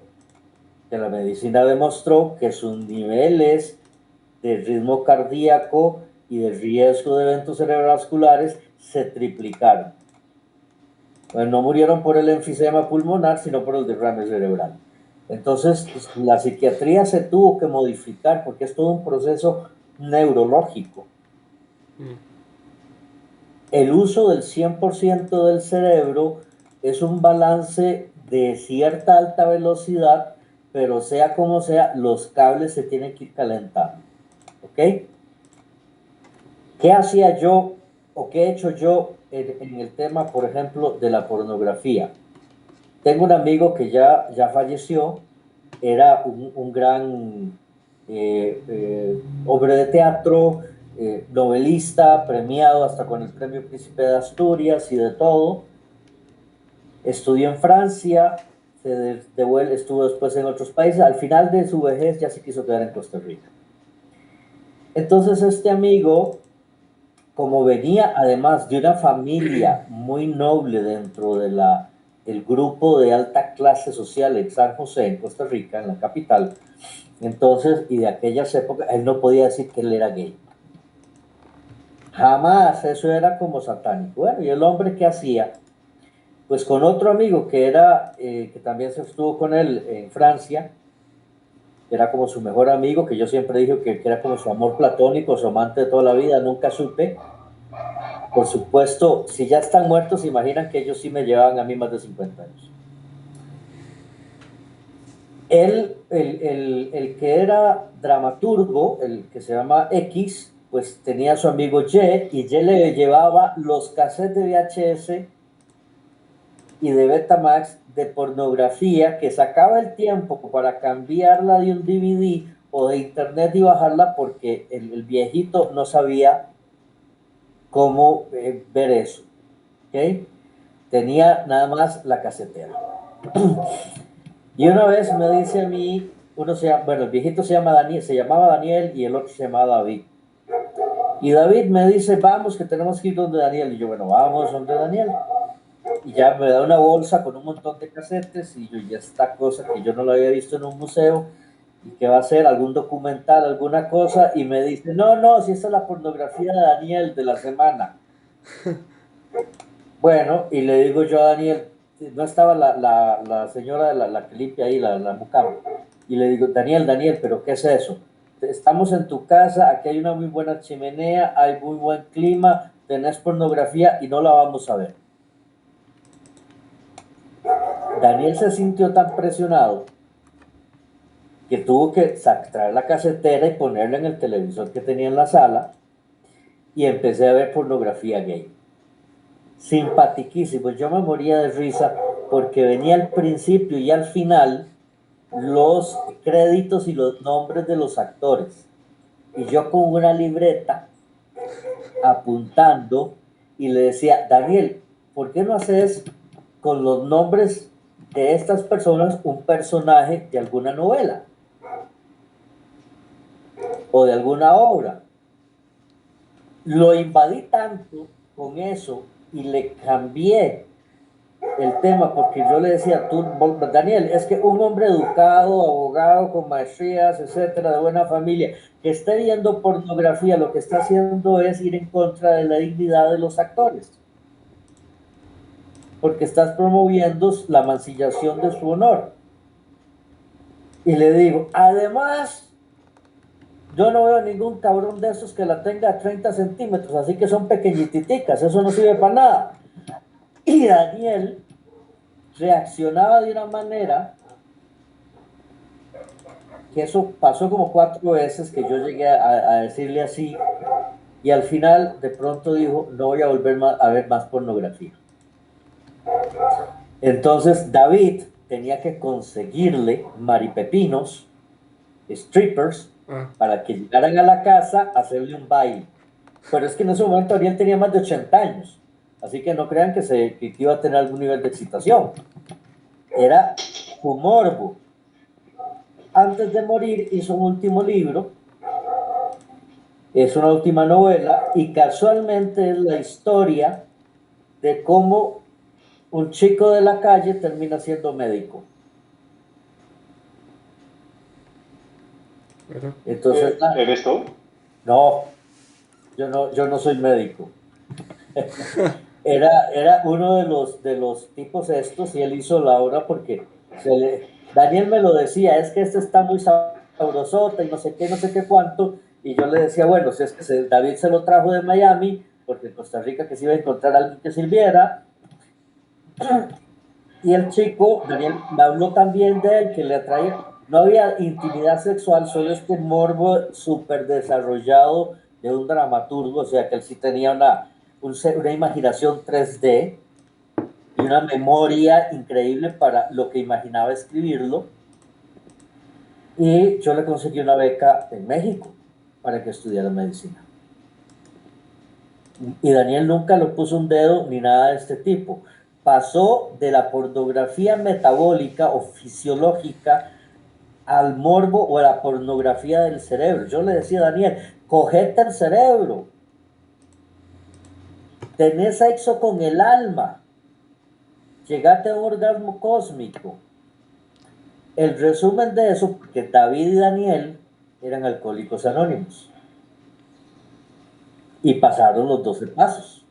Que la medicina demostró que sus niveles de ritmo cardíaco y de riesgo de eventos cerebrovasculares se triplicaron. Bueno, no murieron por el enfisema pulmonar, sino por el derrame cerebral. Entonces, pues, la psiquiatría se tuvo que modificar porque es todo un proceso neurológico. El uso del 100% del cerebro es un balance de cierta alta velocidad, pero sea como sea, los cables se tienen que ir calentando. ¿Ok? ¿Qué hacía yo o qué he hecho yo en el tema, por ejemplo, de la pornografía? Tengo un amigo que ya falleció, era un gran hombre de teatro, novelista, premiado hasta con el Premio Príncipe de Asturias y de todo. Estudió en Francia, estuvo después en otros países. Al final de su vejez ya se quiso quedar en Costa Rica. Entonces este amigo, como venía además de una familia muy noble dentro del grupo de alta clase social en San José, en Costa Rica, en la capital, entonces, y de aquellas épocas, él no podía decir que él era gay. Jamás, eso era como satánico. Bueno, ¿y el hombre qué hacía? Pues con otro amigo que también se estuvo con él en Francia, que era como su mejor amigo, que yo siempre dije que era como su amor platónico, su amante de toda la vida, nunca supe. Por supuesto, si ya están muertos, se imaginan que ellos sí me llevaban a mí más de 50 años. El que era dramaturgo, el que se llama X, pues tenía a su amigo Y, y Y le llevaba los cassettes de VHS y de Betamax de pornografía que sacaba el tiempo para cambiarla de un DVD o de internet y bajarla porque el viejito no sabía cómo ver eso. ¿Okay? Tenía nada más la casetera. Y una vez me dice a mí, bueno, el viejito se llama Daniel, se llamaba Daniel y el otro se llamaba David. Y David me dice, vamos, que tenemos que ir donde Daniel. Y yo, bueno, vamos donde Daniel. Y ya me da una bolsa con un montón de casetes y yo, ya esta cosa que yo no lo había visto en un museo y que va a ser algún documental, alguna cosa, y me dice, no, no, si esta es la pornografía de Daniel de la semana. Bueno, y le digo yo a Daniel, no estaba la señora, la que limpia ahí, la mucama, y le digo, Daniel, pero ¿qué es eso? Estamos en tu casa, aquí hay una muy buena chimenea, hay muy buen clima, tenés pornografía y no la vamos a ver. Daniel se sintió tan presionado que tuvo que traer la casetera y ponerla en el televisor que tenía en la sala y empecé a ver pornografía gay. Simpatiquísimo, yo me moría de risa porque venía al principio y al final los créditos y los nombres de los actores. Y yo con una libreta apuntando y le decía, Daniel, ¿por qué no haces con los nombres de estas personas un personaje de alguna novela o de alguna obra? Lo invadí tanto con eso y le cambié el tema porque yo le decía, tú, Daniel, es que un hombre educado, abogado, con maestrías, etcétera, de buena familia, que esté viendo pornografía, lo que está haciendo es ir en contra de la dignidad de los actores, porque estás promoviendo la mancillación de su honor. Y le digo, además, yo no veo ningún cabrón de esos que la tenga a 30 centímetros, así que son pequeñititicas, eso no sirve para nada. Y Daniel reaccionaba de una manera que eso pasó como 4 veces que yo llegué a decirle así y al final de pronto dijo, no voy a volver a ver más pornografía. Entonces David tenía que conseguirle maripepinos, strippers, para que llegaran a la casa a hacerle un baile. Pero es que en ese momento Ariel tenía más de 80 años, así que no crean que iba a tener algún nivel de excitación. Era su morbo. Antes de morir hizo un último libro, es una última novela y casualmente es la historia de cómo un chico de la calle termina siendo médico. Entonces, ¿Eres tú? no, yo no soy médico. Era uno de los tipos estos y él hizo la obra porque Daniel me lo decía, es que este está muy sabrosota y no sé qué cuánto, y yo le decía, bueno, si es que David se lo trajo de Miami, porque en Costa Rica que se iba a encontrar alguien que sirviera, y el chico, Daniel, me habló también de él, que le atraía, no había intimidad sexual, solo este morbo súper desarrollado de un dramaturgo, o sea que él sí tenía una imaginación 3D y una memoria increíble para lo que imaginaba escribirlo. Y yo le conseguí una beca en México para que estudiara medicina. Y Daniel nunca le puso un dedo ni nada de este tipo. Pasó de la pornografía metabólica o fisiológica al morbo o a la pornografía del cerebro. Yo le decía a Daniel, cogete el cerebro, tenés sexo con el alma, llegate a un orgasmo cósmico. El resumen de eso, porque David y Daniel eran alcohólicos anónimos y pasaron los 12 pasos.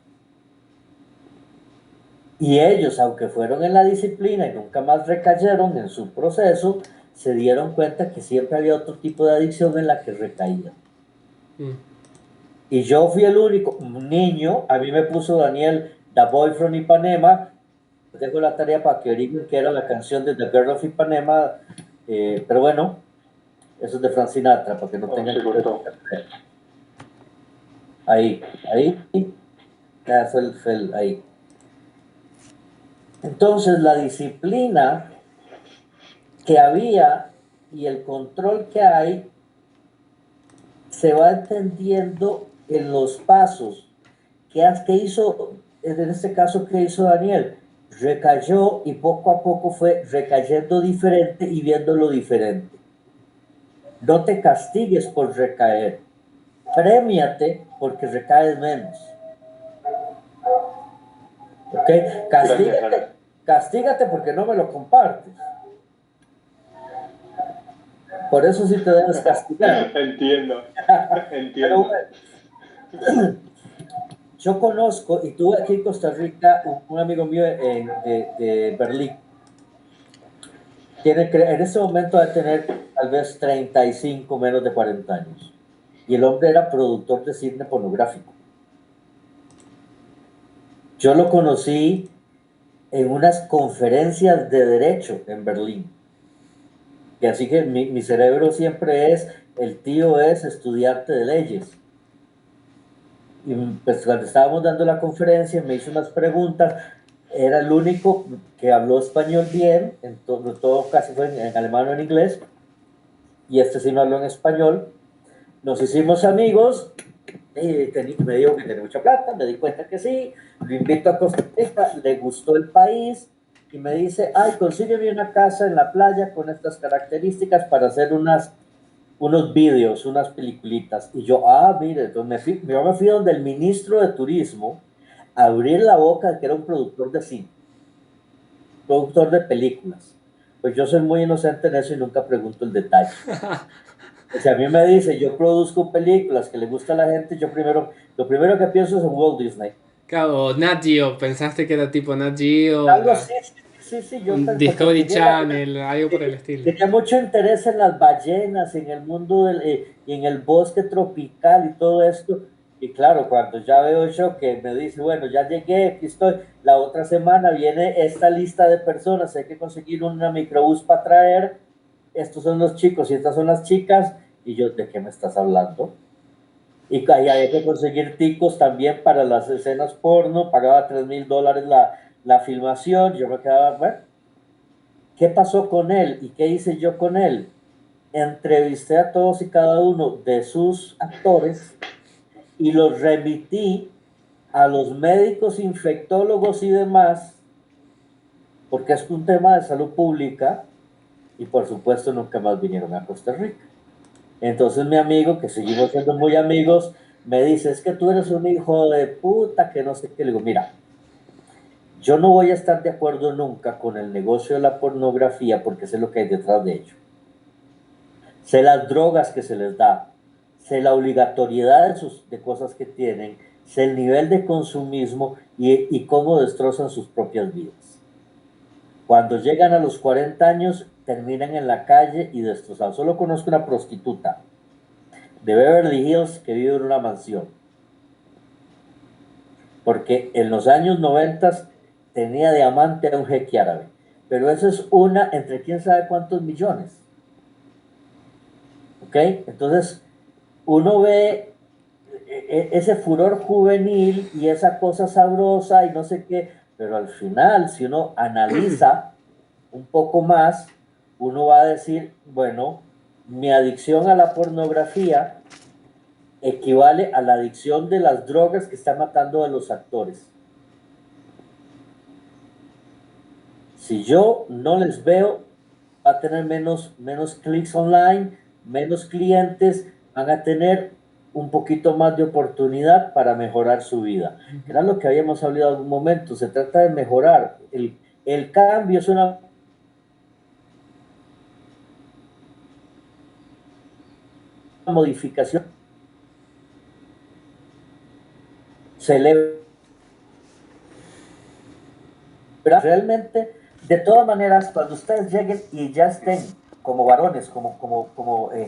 Y ellos, aunque fueron en la disciplina y nunca más recayeron en su proceso, se dieron cuenta que siempre había otro tipo de adicción en la que recaían. Y yo fui el único, un niño, a mí me puso Daniel, The Boy from Ipanema, dejo la tarea para que averigüen que era la canción de The Girl of Ipanema, pero bueno, eso es de Frank Sinatra, para que no tengan que... Ahí, ahí, ya fue ahí. Entonces la disciplina que había y el control que hay se va entendiendo en los pasos. ¿Qué hizo, en este caso, qué hizo Daniel? Recayó y poco a poco fue recayendo diferente y viéndolo diferente. No te castigues por recaer, premiate porque recaes menos. ¿Ok? Gracias, Alex. Castígate porque no me lo compartes. Por eso sí te debes castigar. Entiendo, Pero entiendo. bueno, yo conozco y tuve aquí en Costa Rica un amigo mío de Berlín. En este momento debe tener tal vez 35, menos de 40 años. Y el hombre era productor de cine pornográfico. Yo lo conocí en unas conferencias de derecho en Berlín. Y así que mi cerebro siempre es, el tío es estudiante de leyes. Y pues cuando estábamos dando la conferencia me hizo unas preguntas, era el único que habló español bien, todo casi fue en alemán o en inglés, y este sí no habló en español. Nos hicimos amigos, me dijo que tenía mucha plata, me di cuenta que sí, lo invito a Costa Rica, le gustó el país, y me dice, ay, consígueme una casa en la playa con estas características para hacer unos vídeos, unas peliculitas. Y yo, mire, entonces yo me fui donde el ministro de Turismo a abrir la boca de que era un productor de cine, productor de películas. Pues yo soy muy inocente en eso y nunca pregunto el detalle. O sea, a mí me dice, yo produzco películas que le gusta a la gente, lo primero que pienso es en Walt Disney. Claro, Nat Geo, pensaste que era tipo Nat Geo, Algo así, sí, un porque Discovery Channel, algo por el estilo. tenía mucho interés en las ballenas, en el mundo y en el bosque tropical y todo esto. Y claro, cuando ya veo yo que me dice, bueno, ya llegué, aquí estoy, la otra semana viene esta lista de personas, hay que conseguir una microbús para traer, estos son los chicos y estas son las chicas, y yo, ¿de qué me estás hablando? Y hay que conseguir ticos también para las escenas porno, pagaba $3,000 la filmación, yo me quedaba, bueno, ¿qué pasó con él y qué hice yo con él? Entrevisté a todos y cada uno de sus actores y los remití a los médicos, infectólogos y demás, porque es un tema de salud pública y por supuesto nunca más vinieron a Costa Rica. Entonces mi amigo, que seguimos siendo muy amigos, me dice, es que tú eres un hijo de puta, que no sé qué. Le digo, mira, yo no voy a estar de acuerdo nunca con el negocio de la pornografía porque sé lo que hay detrás de ello. Sé las drogas que se les da, sé la obligatoriedad de cosas que tienen, sé el nivel de consumismo y cómo destrozan sus propias vidas. Cuando llegan a los 40 años, terminan en la calle y destrozados. Solo conozco una prostituta de Beverly Hills que vive en una mansión, porque en los años 90 tenía de amante a un jeque árabe, pero eso es una entre quién sabe cuántos millones. ¿Ok? Entonces, uno ve ese furor juvenil y esa cosa sabrosa y no sé qué, pero al final, si uno analiza un poco más, uno va a decir, bueno, mi adicción a la pornografía equivale a la adicción de las drogas que están matando a los actores. Si yo no les veo, va a tener menos clics online, menos clientes, van a tener un poquito más de oportunidad para mejorar su vida. Era lo que habíamos hablado en algún momento, se trata de mejorar. El cambio es una modificación. Celebra realmente, de todas maneras, cuando ustedes lleguen y ya estén como varones,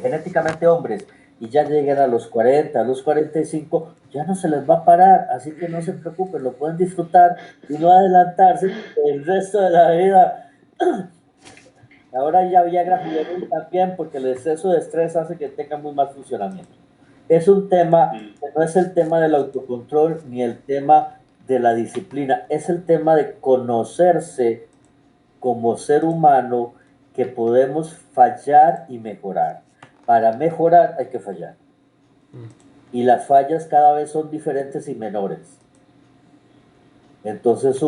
genéticamente hombres, y ya lleguen a los 40, a los 45, ya no se les va a parar, así que no se preocupen, lo pueden disfrutar y no adelantarse el resto de la vida. Ahora ya Viagra juvenil también, porque el exceso de estrés hace que tenga muy mal funcionamiento. Es un tema Mm. que no es el tema del autocontrol ni el tema de la disciplina, es el tema de conocerse como ser humano, que podemos fallar y mejorar. Para mejorar hay que fallar. Y las fallas cada vez son diferentes y menores. Entonces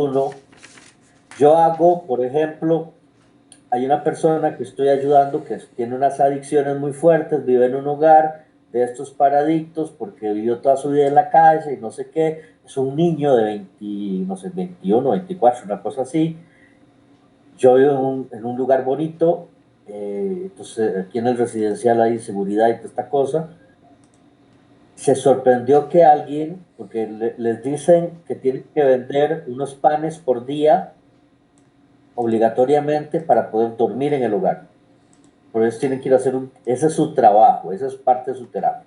yo hago, por ejemplo, hay una persona que estoy ayudando que tiene unas adicciones muy fuertes, vive en un hogar de estos paradictos porque vivió toda su vida en la calle y no sé qué, es un niño de 20, no sé, 21, 24, una cosa así. Yo vivo en un lugar bonito, entonces aquí en el residencial hay seguridad y toda esta cosa. Se sorprendió que alguien, porque les dicen que tienen que vender unos panes por día obligatoriamente para poder dormir en el hogar. Por eso tienen que ir a hacer ese es su trabajo, esa es parte de su terapia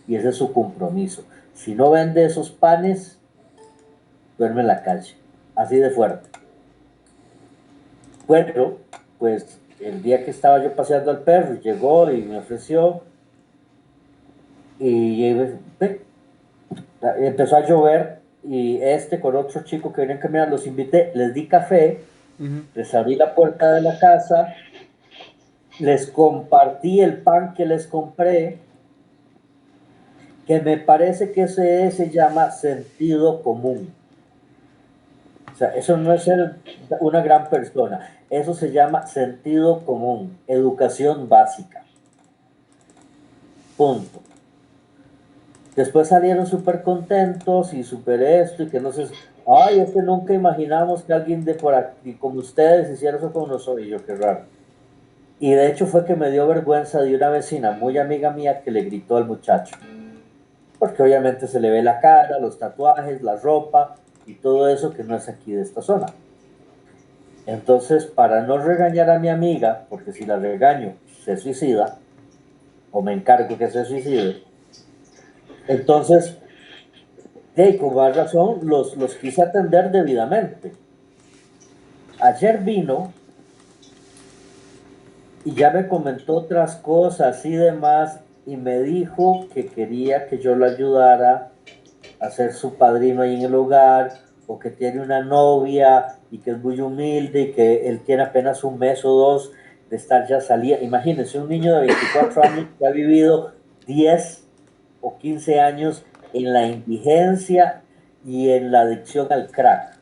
y ese es su compromiso. Si no vende esos panes, duerme en la calle, así de fuerte. Bueno, pues el día que estaba yo paseando al perro, llegó y me ofreció y empezó a llover y con otro chico que venían caminando, los invité, les di café, les abrí la puerta de la casa, les compartí el pan que les compré, que me parece que ese se llama sentido común. O sea, eso no es ser una gran persona, eso se llama sentido común, educación básica. Punto. Después salieron súper contentos y súper esto y que no sé, ay, es que nunca imaginamos que alguien de por aquí como ustedes hiciera eso con nosotros. Y yo, qué raro. Y de hecho fue que me dio vergüenza de una vecina muy amiga mía que le gritó al muchacho. Porque obviamente se le ve la cara, los tatuajes, la ropa y todo eso que no es aquí de esta zona. Entonces, para no regañar a mi amiga, porque si la regaño se suicida, o me encargo que se suicide, entonces, con más razón, los quise atender debidamente. Ayer vino y ya me comentó otras cosas y demás, y me dijo que quería que yo lo ayudara a ser su padrino ahí en el hogar, o que tiene una novia y que es muy humilde y que él tiene apenas un mes o dos de estar ya salida. Imagínense, un niño de 24 años que ha vivido 10 o 15 años en la indigencia y en la adicción al crack.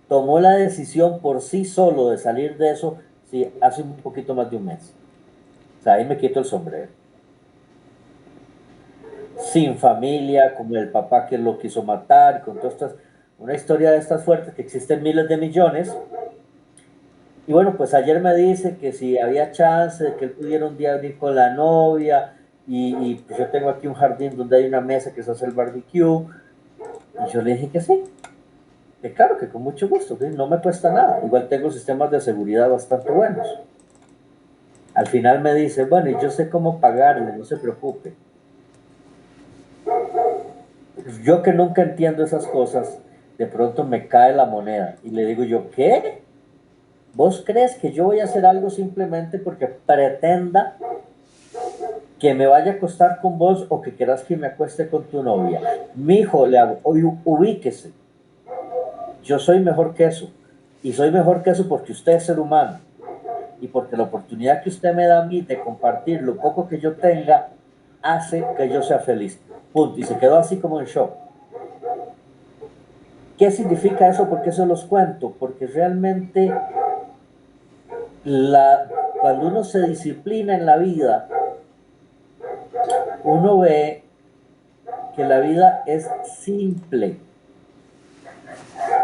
Tomó la decisión por sí solo de salir de eso, sí, hace un poquito más de un mes. O sea, ahí me quito el sombrero. Sin familia, con el papá que lo quiso matar, con todas estas, una historia de estas fuertes que existen miles de millones. Y bueno, pues ayer me dice que si había chance de que él pudiera un día venir con la novia, y pues yo tengo aquí un jardín donde hay una mesa que se hace el barbecue, y yo le dije que sí, que claro, que con mucho gusto, que no me cuesta nada, igual tengo sistemas de seguridad bastante buenos. Al final me dice, bueno, y yo sé cómo pagarle, no se preocupe. Yo que nunca entiendo esas cosas, de pronto me cae la moneda y le digo yo, ¿qué? ¿Vos crees que yo voy a hacer algo simplemente porque pretenda que me vaya a acostar con vos o que quieras que me acueste con tu novia? Mijo, le hago, ubíquese. Yo soy mejor que eso. Y soy mejor que eso porque usted es ser humano. Y porque la oportunidad que usted me da a mí de compartir lo poco que yo tenga hace que yo sea feliz. Punto. Y se quedó así como en shock. ¿Qué significa eso? ¿Por qué se los cuento? Porque realmente cuando uno se disciplina en la vida, uno ve que la vida es simple.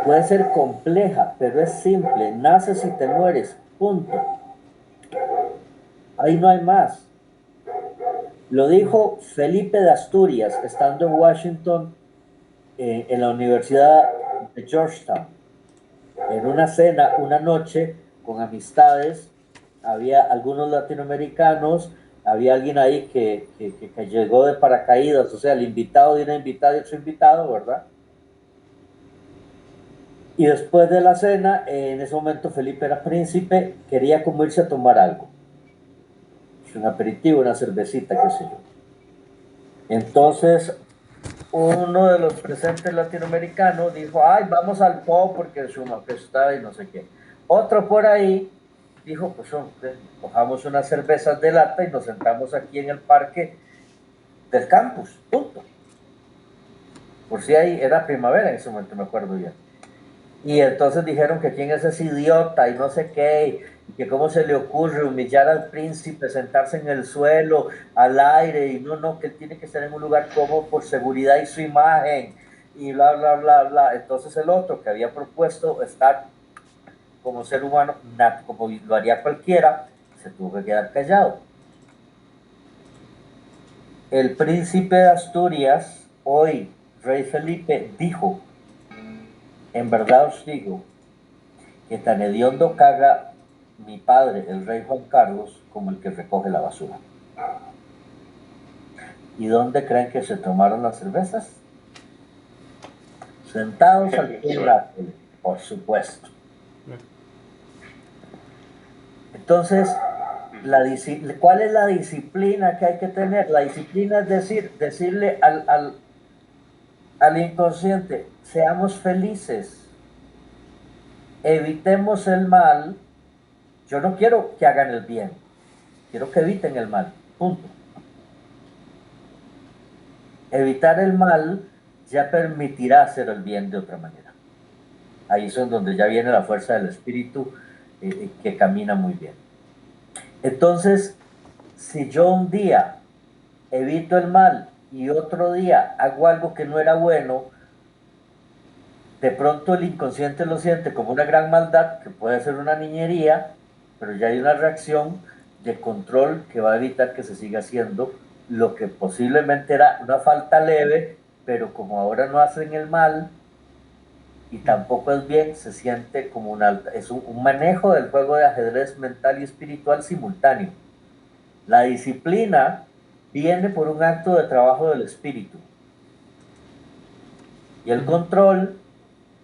Puede ser compleja, pero es simple. Naces y te mueres. Punto. Ahí no hay más. Lo dijo Felipe de Asturias, estando en Washington, en la Universidad de Georgetown. En una cena, una noche, con amistades, había algunos latinoamericanos, había alguien ahí que llegó de paracaídas, o sea, el invitado de una invitada y otro invitado, ¿verdad? Y después de la cena, en ese momento Felipe era príncipe, quería como irse a tomar algo. Un aperitivo, una cervecita, qué sé yo. Entonces, uno de los presentes latinoamericanos dijo, ay, vamos al PO porque su majestad y no sé qué. Otro por ahí dijo, pues hombre, cojamos unas cervezas de lata y nos sentamos aquí en el parque del campus, punto. Por si ahí era primavera en ese momento, me acuerdo bien. Y entonces dijeron que quién es ese idiota y no sé qué, y que cómo se le ocurre humillar al príncipe, sentarse en el suelo, al aire, y no, que él tiene que estar en un lugar cómodo por seguridad y su imagen, y bla, bla, bla, bla. Entonces el otro que había propuesto estar como ser humano, como lo haría cualquiera, se tuvo que quedar callado. El príncipe de Asturias, hoy rey Felipe, dijo, en verdad os digo, que tan hediondo caga mi padre, el rey Juan Carlos, como el que recoge la basura. ¿Y dónde creen que se tomaron las cervezas? Sentados al pie del árbol, por supuesto. Entonces, ¿cuál es la disciplina que hay que tener? La disciplina es decirle al inconsciente, seamos felices, evitemos el mal. Yo no quiero que hagan el bien, quiero que eviten el mal, punto. Evitar el mal ya permitirá hacer el bien de otra manera. Ahí es donde ya viene la fuerza del espíritu que camina muy bien. Entonces, si yo un día evito el mal y otro día hago algo que no era bueno, de pronto el inconsciente lo siente como una gran maldad, que puede ser una niñería, pero ya hay una reacción de control que va a evitar que se siga haciendo lo que posiblemente era una falta leve, pero como ahora no hacen el mal y tampoco es bien, se siente como es un manejo del juego de ajedrez mental y espiritual simultáneo. La disciplina viene por un acto de trabajo del espíritu y el control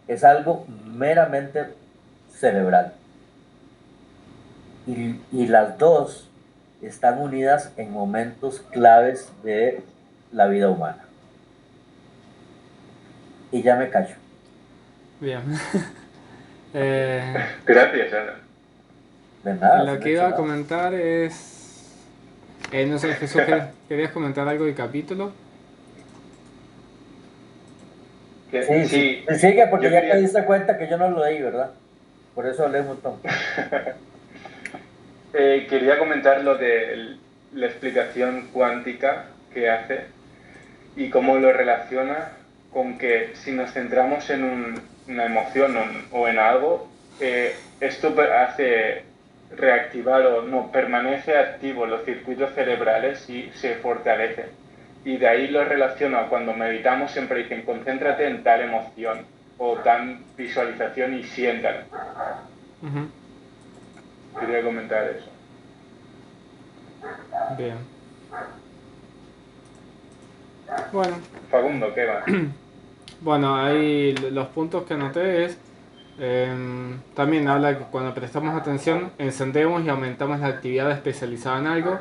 es algo meramente cerebral. Y las dos están unidas en momentos claves de la vida humana. Y ya me callo. Bien. Gracias, Ana. De nada. Lo que iba a comentar es... no sé, Jesús, ¿querías comentar algo del capítulo? Sí, sigue porque ya te diste cuenta que yo no lo leí, ¿verdad? Por eso hablé un montón. Quería comentar lo de la explicación cuántica que hace y cómo lo relaciona con que si nos centramos en una emoción o en algo, esto hace reactivar o no, permanece activo los circuitos cerebrales y se fortalece. Y de ahí lo relaciono cuando meditamos, siempre dicen, concéntrate en tal emoción o tal visualización y siéntala. Quería comentar eso. Bien. Bueno. Facundo, ¿qué va? Bueno, ahí los puntos que anoté es... también habla que cuando prestamos atención encendemos y aumentamos la actividad especializada en algo,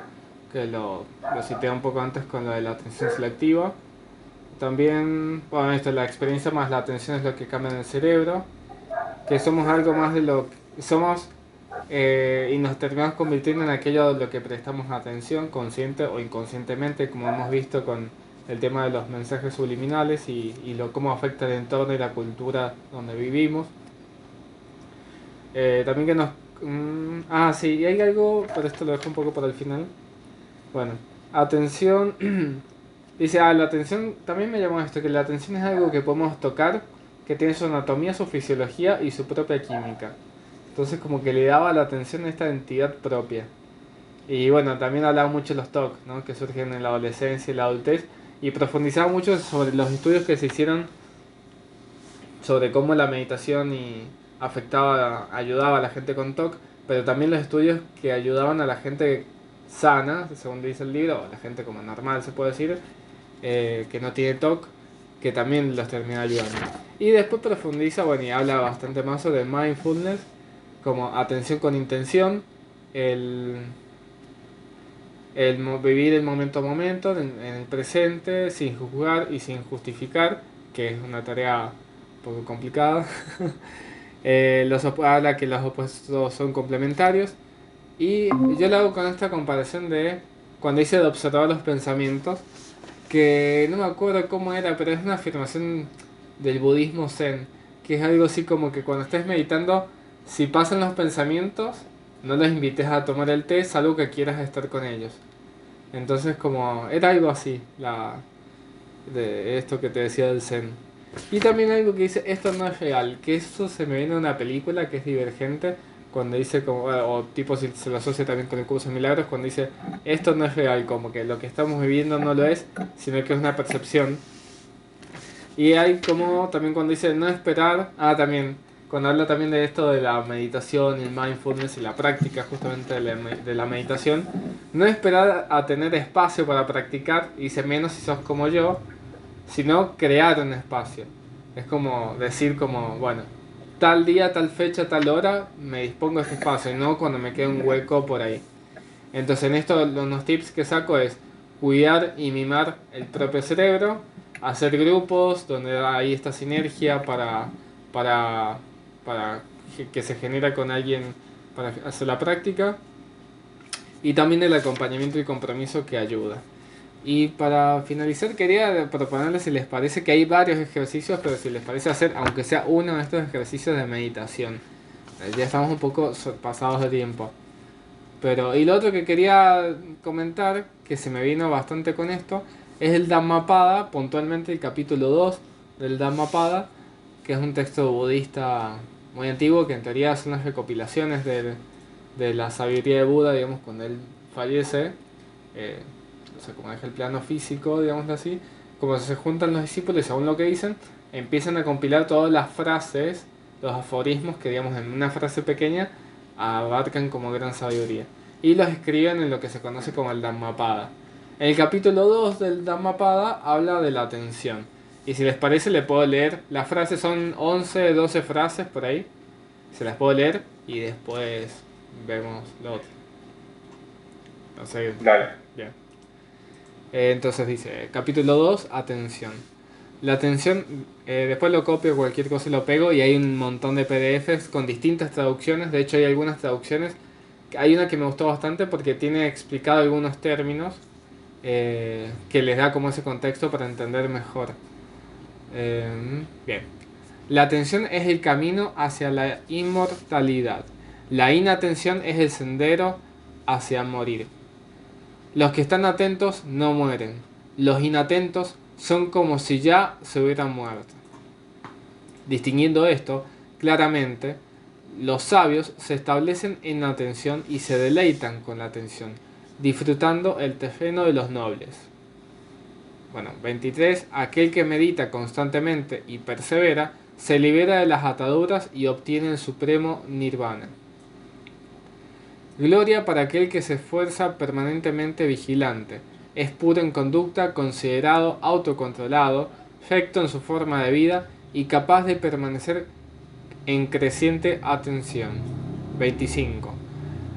que lo cité un poco antes con lo de la atención selectiva. También, bueno, esto, la experiencia más la atención es lo que cambia en el cerebro, que somos algo más de lo que somos y nos terminamos convirtiendo en aquello a lo que prestamos atención, consciente o inconscientemente, como hemos visto con el tema de los mensajes subliminales y cómo afecta el entorno y la cultura donde vivimos. También que nos... sí, y hay algo, pero esto lo dejo un poco para el final. Bueno, atención. Dice, la atención, también me llamó esto, que la atención es algo que podemos tocar, que tiene su anatomía, su fisiología y su propia química. Entonces como que le daba la atención a esta entidad propia. Y bueno, también hablaba mucho de los TOC, ¿no? Que surgen en la adolescencia y la adultez. Y profundizaba mucho sobre los estudios que se hicieron sobre cómo la meditación ayudaba a la gente con TOC, pero también los estudios que ayudaban a la gente sana, según dice el libro, o la gente como normal se puede decir, que no tiene TOC, que también los termina ayudando. Y después profundiza, bueno, y habla bastante más sobre mindfulness, como atención con intención, Vivir el momento a momento, en el presente, sin juzgar y sin justificar, que es una tarea un poco complicada. Habla que los opuestos son complementarios. Y yo lo hago con esta comparación de cuando dice de observar los pensamientos, que no me acuerdo cómo era, pero es una afirmación del budismo zen, que es algo así como que cuando estés meditando, si pasan los pensamientos, no los invites a tomar el té, salvo que quieras estar con ellos. Entonces como era algo así, de esto que te decía del zen. Y también algo que dice, esto no es real, que eso se me viene de una película que es Divergente, cuando dice como, o tipo si se lo asocia también con el curso de milagros, cuando dice, esto no es real, como que lo que estamos viviendo no lo es, sino que es una percepción. Y hay como también cuando dice no esperar, también, cuando habla también de esto de la meditación y el mindfulness y la práctica justamente de la meditación, no esperar a tener espacio para practicar, y dice menos si sos como yo, sino crear un espacio. Es como decir como, bueno, tal día, tal fecha, tal hora, me dispongo a este espacio, y no cuando me quede un hueco por ahí. Entonces en esto los tips que saco es cuidar y mimar el propio cerebro, hacer grupos donde hay esta sinergia para, para que se genera con alguien para hacer la práctica, y también el acompañamiento y compromiso que ayuda. Y para finalizar quería proponerles si les parece que hay varios ejercicios, pero si les parece hacer aunque sea uno de estos ejercicios de meditación. Ya estamos un poco pasados de tiempo. Y lo otro que quería comentar, que se me vino bastante con esto, es el Dhammapada, puntualmente el capítulo 2 del Dhammapada, que es un texto budista muy antiguo, que en teoría son las recopilaciones de la sabiduría de Buda, digamos, cuando él fallece. O sea, como deja el plano físico, digamos así, como se juntan los discípulos y según lo que dicen, empiezan a compilar todas las frases, los aforismos que, digamos, en una frase pequeña abarcan como gran sabiduría. Y los escriben en lo que se conoce como el Dhammapada. En el capítulo 2 del Dhammapada habla de la atención. Y si les parece, le puedo leer. Las frases son 11, 12 frases por ahí. Se las puedo leer y después vemos lo otro. No sé. Dale. Bien. Entonces dice, capítulo 2, atención. La atención, después lo copio, cualquier cosa y lo pego, y hay un montón de PDFs con distintas traducciones. De hecho hay algunas traducciones, hay una que me gustó bastante porque tiene explicado algunos términos que les da como ese contexto para entender mejor. Bien. La atención es el camino hacia la inmortalidad. La inatención es el sendero hacia morir. Los que están atentos no mueren. Los inatentos son como si ya se hubieran muerto. Distinguiendo esto claramente, los sabios se establecen en la atención y se deleitan con la atención, disfrutando el terreno de los nobles. Bueno, 23. Aquel que medita constantemente y persevera, se libera de las ataduras y obtiene el supremo nirvana. Gloria para aquel que se esfuerza permanentemente vigilante, es puro en conducta, considerado, autocontrolado, recto en su forma de vida y capaz de permanecer en creciente atención. 25.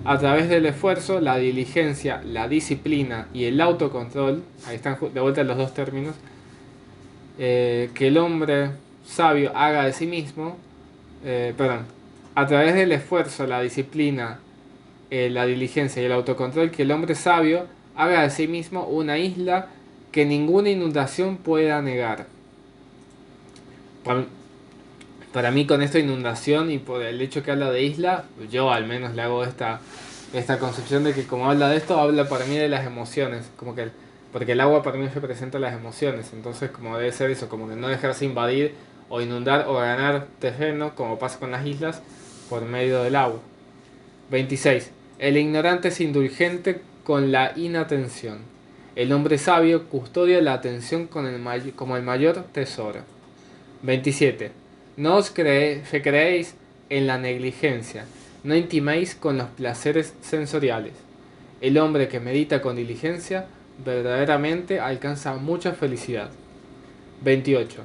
A través del esfuerzo, la diligencia, la disciplina y el autocontrol, ahí están de vuelta los dos términos, que el hombre sabio haga de sí mismo, a través del esfuerzo, la disciplina, la diligencia y el autocontrol, que el hombre sabio haga de sí mismo una isla que ninguna inundación pueda negar. Para mí, con esta inundación y por el hecho que habla de isla, yo al menos le hago esta concepción de que como habla de esto, habla para mí de las emociones, porque el agua para mí representa las emociones, entonces como debe ser eso, como que no dejarse invadir o inundar o ganar terreno, como pasa con las islas, por medio del agua. 26. El ignorante es indulgente con la inatención. El hombre sabio custodia la atención como el mayor tesoro. 27. No os recreéis en la negligencia, no intiméis con los placeres sensoriales. El hombre que medita con diligencia verdaderamente alcanza mucha felicidad. 28.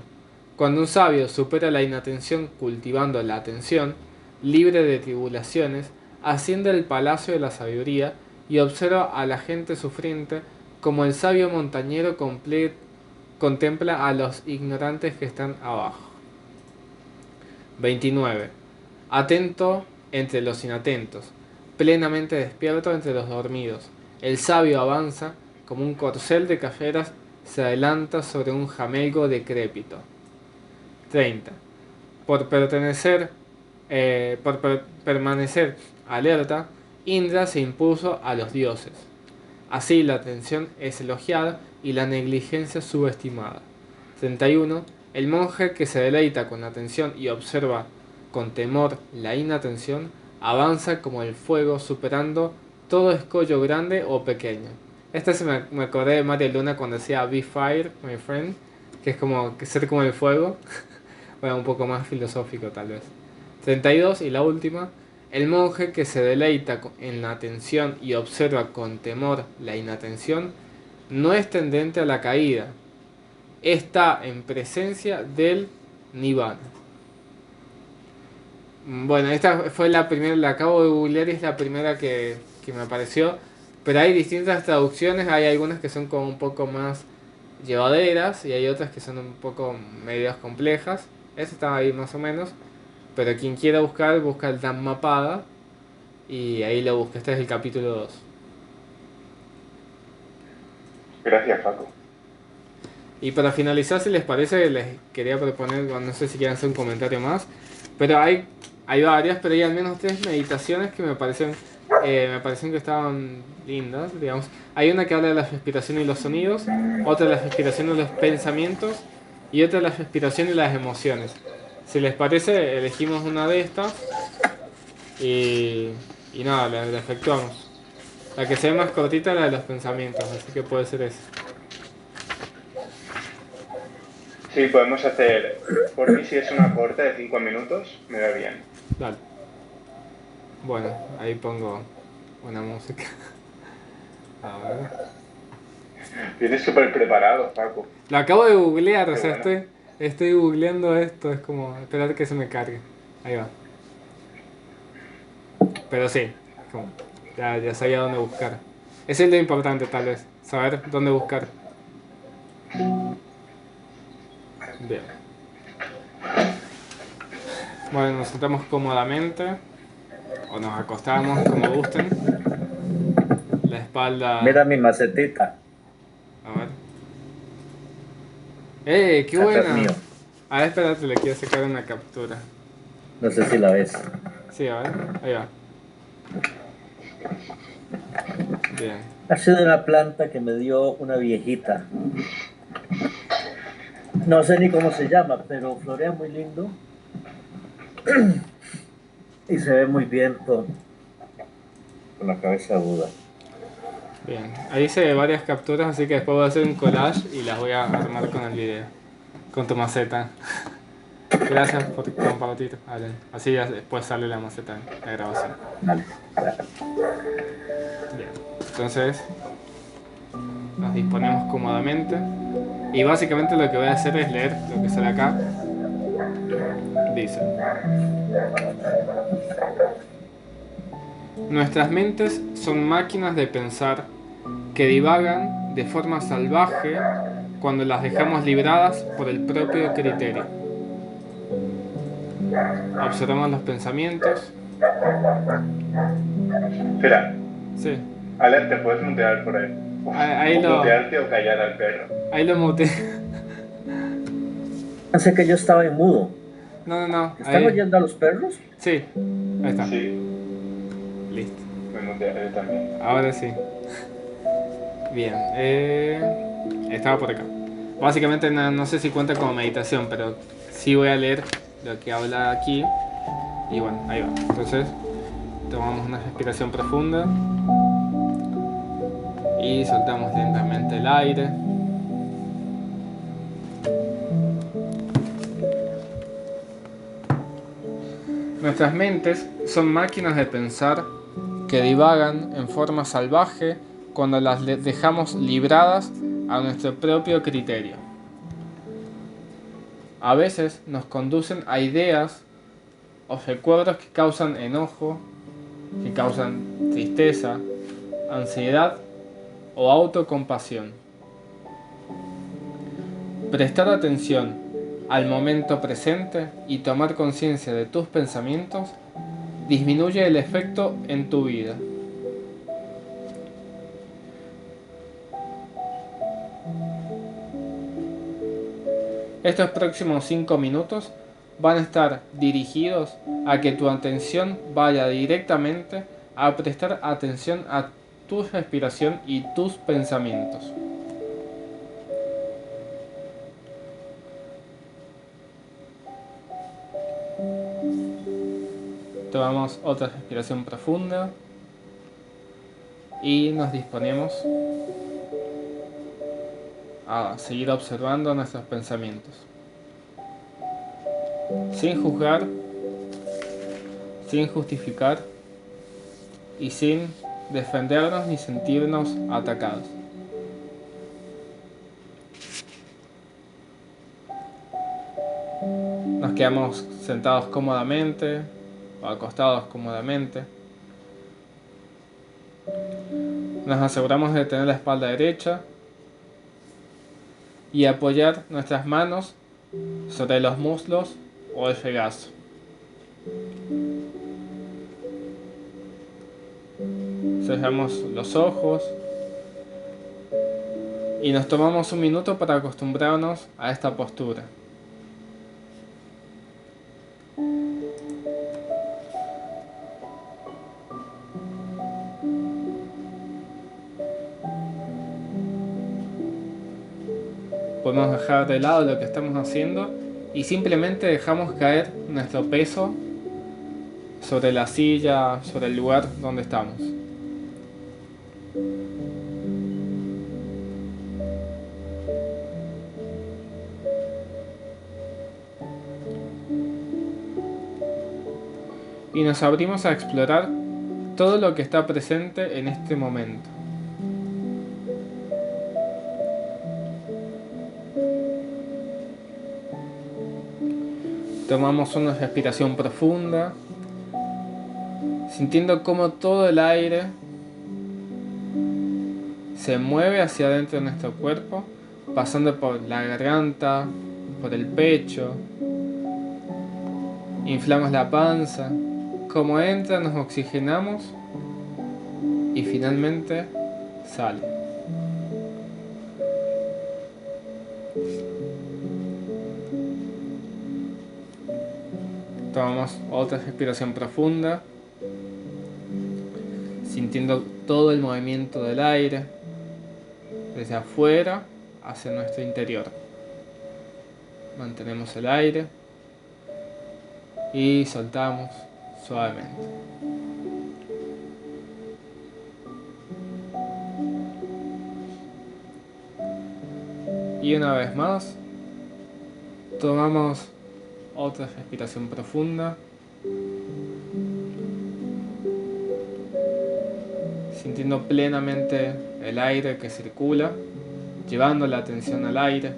Cuando un sabio supera la inatención cultivando la atención, libre de tribulaciones, asciende al palacio de la sabiduría y observa a la gente sufriente como el sabio montañero contempla a los ignorantes que están abajo. 29. Atento entre los inatentos, plenamente despierto entre los dormidos. El sabio avanza como un corcel de cayeras, se adelanta sobre un jamelgo decrépito. 30. Por permanecer alerta, Indra se impuso a los dioses. Así la atención es elogiada y la negligencia subestimada. 31. El monje que se deleita con atención y observa con temor la inatención, avanza como el fuego superando todo escollo grande o pequeño. Me acordé de María Luna cuando decía Be Fire, my friend, que es como que ser como el fuego. Bueno, un poco más filosófico tal vez. 32 y la última. El monje que se deleita en la atención y observa con temor la inatención no es tendente a la caída. Está en presencia del Nibbana. Bueno, esta fue la primera, la acabo de googlear y es la primera que me apareció. Pero hay distintas traducciones, hay algunas que son como un poco más llevaderas y hay otras que son un poco medias complejas. Esta estaba ahí más o menos. Pero quien quiera buscar, busca el Dhammapada y ahí lo busca. Este es el capítulo 2. Gracias, Paco. Y para finalizar, si les parece, les quería proponer, bueno, no sé si quieren hacer un comentario más, pero hay varias, pero hay al menos 3 meditaciones que me parecen que estaban lindas, digamos. Hay una que habla de la respiración y los sonidos, otra de la respiración y los pensamientos y otra de la respiración y las emociones. Si les parece, elegimos una de estas y nada, la efectuamos. La que se ve más cortita es la de los pensamientos, así que puede ser esa. Sí, podemos hacer, por mí si es una corta de 5 minutos, me va bien. Dale. Bueno, ahí pongo una música. A ver. Vienes súper preparado, Paco. Lo acabo de googlear, Qué o sea, bueno. estoy googleando esto, es como esperar que se me cargue. Ahí va. Pero sí, como, ya sabía dónde buscar. Eso es lo importante tal vez, saber dónde buscar. Bien. Bueno, nos sentamos cómodamente o nos acostamos como gusten. La espalda... Mira mi macetita. A ver. ¡Qué Acá es buena! mío. A ver, espérate, le quiero sacar una captura. No sé si la ves. Sí, a ver, ahí va. Bien. Ha sido una planta que me dio una viejita. No sé ni cómo se llama, pero florea muy lindo. Y se ve muy bien con la cabeza aguda. Bien, ahí hice varias capturas, así que después voy a hacer un collage y las voy a armar con el video. Con tu maceta. Gracias por compartir, Allen. Así ya después sale la maceta en la grabación. Vale. Bien, entonces nos disponemos cómodamente. Y básicamente lo que voy a hacer es leer lo que sale acá. Dice: nuestras mentes son máquinas de pensar que divagan de forma salvaje cuando las dejamos libradas por el propio criterio. Observamos los pensamientos. Espera, Sí, Alan, ¿te puedes mutear por ahí? ahí O lo, mutearte o callar al perro. ahí lo muteé. Pensé que yo estaba en mudo. No, ¿Están ahí. oyendo a los perros? Sí, ahí está. Sí, Listo. me mutearé también. Ahora sí. Bien, estaba por acá. Básicamente no sé si cuenta como meditación, pero sí voy a leer lo que habla aquí. Y bueno, ahí va. Entonces, tomamos una respiración profunda. Y soltamos lentamente el aire. Nuestras mentes son máquinas de pensar que divagan en forma salvaje cuando las dejamos libradas a nuestro propio criterio. A veces nos conducen a ideas o recuerdos que causan enojo, que causan tristeza, ansiedad o autocompasión. Prestar atención al momento presente y tomar conciencia de tus pensamientos disminuye el efecto en tu vida. Estos próximos 5 minutos van a estar dirigidos a que tu atención vaya directamente a prestar atención a tu respiración y tus pensamientos. Tomamos otra respiración profunda y nos disponemos a seguir observando nuestros pensamientos. Sin juzgar, sin justificar y sin defendernos ni sentirnos atacados. Nos quedamos sentados cómodamente o acostados cómodamente. Nos aseguramos de tener la espalda derecha y apoyar nuestras manos sobre los muslos o el regazo. Cerramos los ojos y nos tomamos un minuto para acostumbrarnos a esta postura. Podemos dejar de lado lo que estamos haciendo y simplemente dejamos caer nuestro peso sobre la silla, sobre el lugar donde estamos. Y nos abrimos a explorar todo lo que está presente en este momento. Tomamos una respiración profunda, sintiendo cómo todo el aire se mueve hacia adentro de nuestro cuerpo, pasando por la garganta, por el pecho. Inflamos la panza, como entra nos oxigenamos y finalmente sale. Tomamos otra respiración profunda, sintiendo todo el movimiento del aire desde afuera hacia nuestro interior. Mantenemos el aire y soltamos suavemente. Y una vez más, tomamos otra respiración profunda, sintiendo plenamente el aire que circula, llevando la atención al aire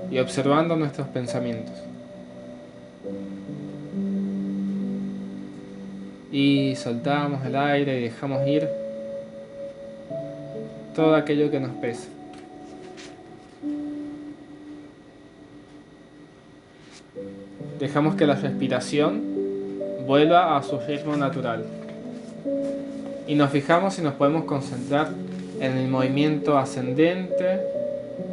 y observando nuestros pensamientos. Y soltamos el aire y dejamos ir todo aquello que nos pesa. Dejamos que la respiración vuelva a su ritmo natural. Y nos fijamos si nos podemos concentrar en el movimiento ascendente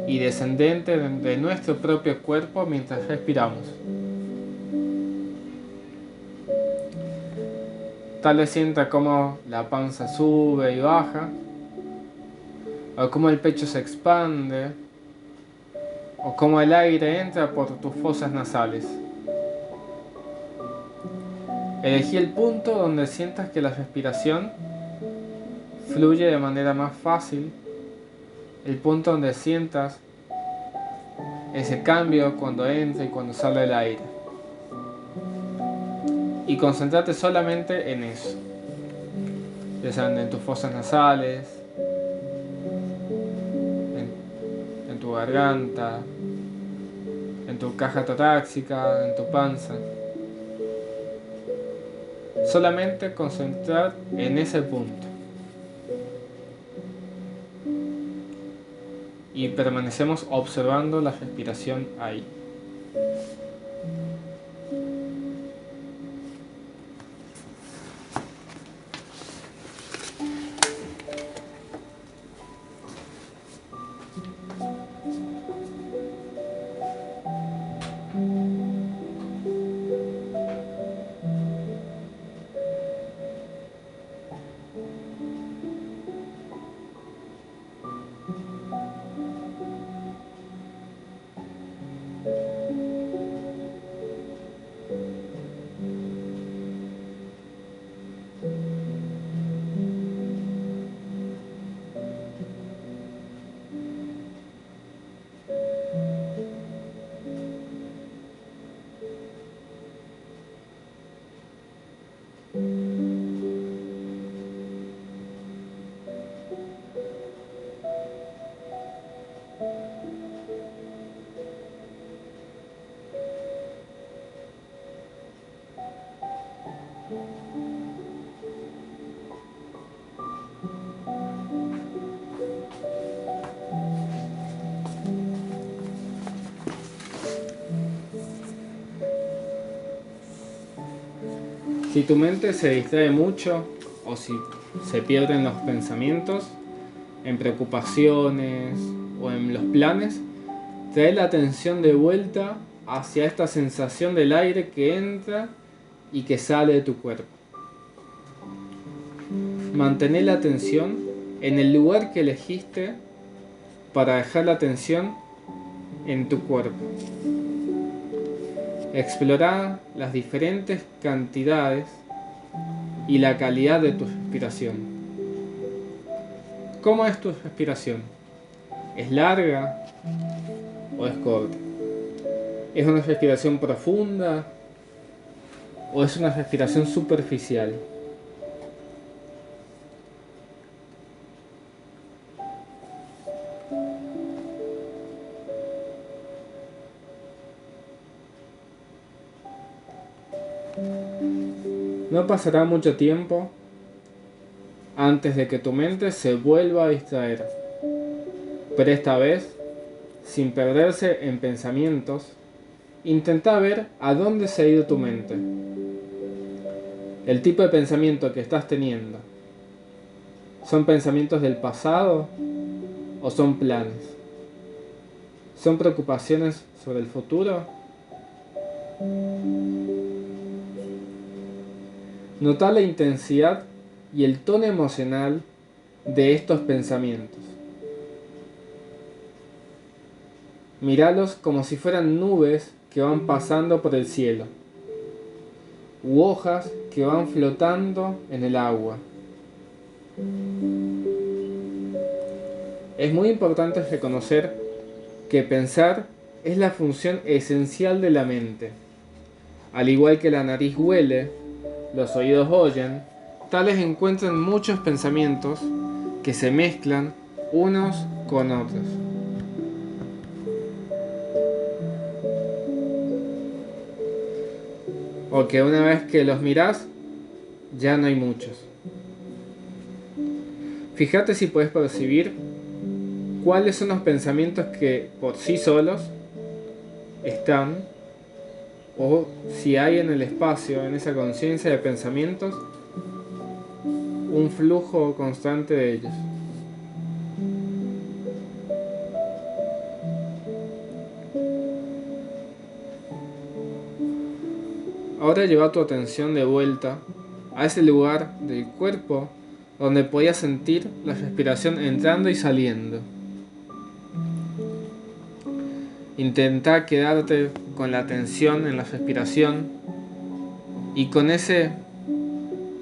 y descendente de nuestro propio cuerpo mientras respiramos. Tal vez sienta cómo la panza sube y baja, o cómo el pecho se expande, o cómo el aire entra por tus fosas nasales. Elegí el punto donde sientas que la respiración fluye de manera más fácil, el punto donde sientas ese cambio cuando entra y cuando sale el aire. Y concéntrate solamente en eso, ya sean en tus fosas nasales, en tu garganta, en tu caja torácica, en tu panza. Solamente concentrar en ese punto. y permanecemos observando la respiración ahí. Si tu mente se distrae mucho o si se pierden los pensamientos en preocupaciones o en los planes, trae la atención de vuelta hacia esta sensación del aire que entra y que sale de tu cuerpo. Mantén la atención en el lugar que elegiste para dejar la atención en tu cuerpo. Explora las diferentes cantidades y la calidad de tu respiración. ¿Cómo es tu respiración? ¿Es larga o es corta? ¿Es una respiración profunda o es una respiración superficial? No pasará mucho tiempo antes de que tu mente se vuelva a distraer, pero esta vez, sin perderse en pensamientos, intenta ver a dónde se ha ido tu mente. El tipo de pensamiento que estás teniendo, ¿son pensamientos del pasado o son planes? ¿Son preocupaciones sobre el futuro? Nota la intensidad y el tono emocional de estos pensamientos. Míralos como si fueran nubes que van pasando por el cielo, u hojas que van flotando en el agua. Es muy importante reconocer que pensar es la función esencial de la mente. Al igual que la nariz huele, los oídos oyen, tales encuentran muchos pensamientos que se mezclan unos con otros. O que una vez que los mirás, ya no hay muchos. Fíjate si puedes percibir cuáles son los pensamientos que por sí solos están, o si hay en el espacio, en esa conciencia de pensamientos, un flujo constante de ellos. Ahora lleva tu atención de vuelta a ese lugar del cuerpo donde podías sentir la respiración entrando y saliendo. Intenta quedarte con la atención en la respiración y con ese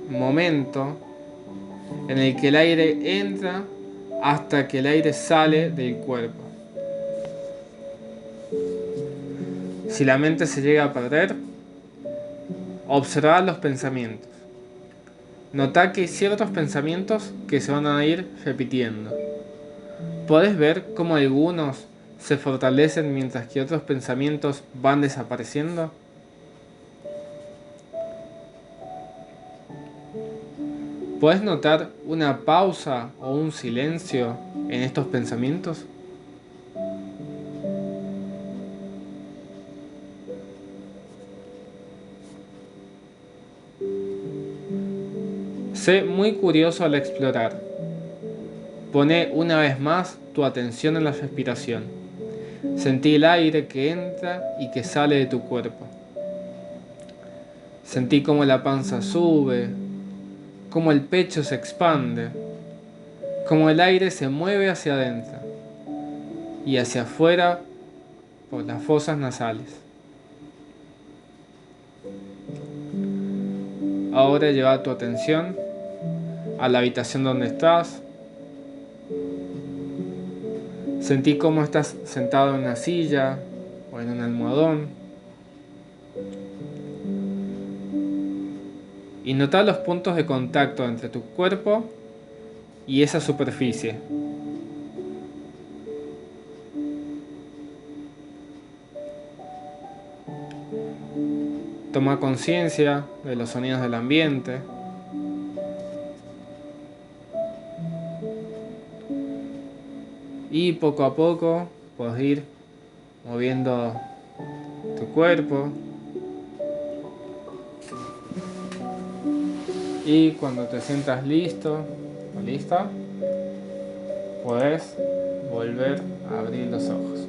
momento en el que el aire entra hasta que el aire sale del cuerpo. Si la mente se llega a perder, observa los pensamientos. Nota que hay ciertos pensamientos que se van a ir repitiendo. Puedes ver cómo algunos se fortalecen mientras que otros pensamientos van desapareciendo. ¿Puedes notar una pausa o un silencio en estos pensamientos? Sé muy curioso al explorar. Pone una vez más tu atención en la respiración. Sentí el aire que entra y que sale de tu cuerpo. Sentí cómo la panza sube, cómo el pecho se expande, cómo el aire se mueve hacia adentro y hacia afuera por las fosas nasales. Ahora lleva tu atención a la habitación donde estás. Sentí cómo estás sentado en una silla o en un almohadón. Y nota los puntos de contacto entre tu cuerpo y esa superficie. Toma conciencia de los sonidos del ambiente. Y poco a poco puedes ir moviendo tu cuerpo. Y cuando te sientas listo o lista, puedes volver a abrir los ojos.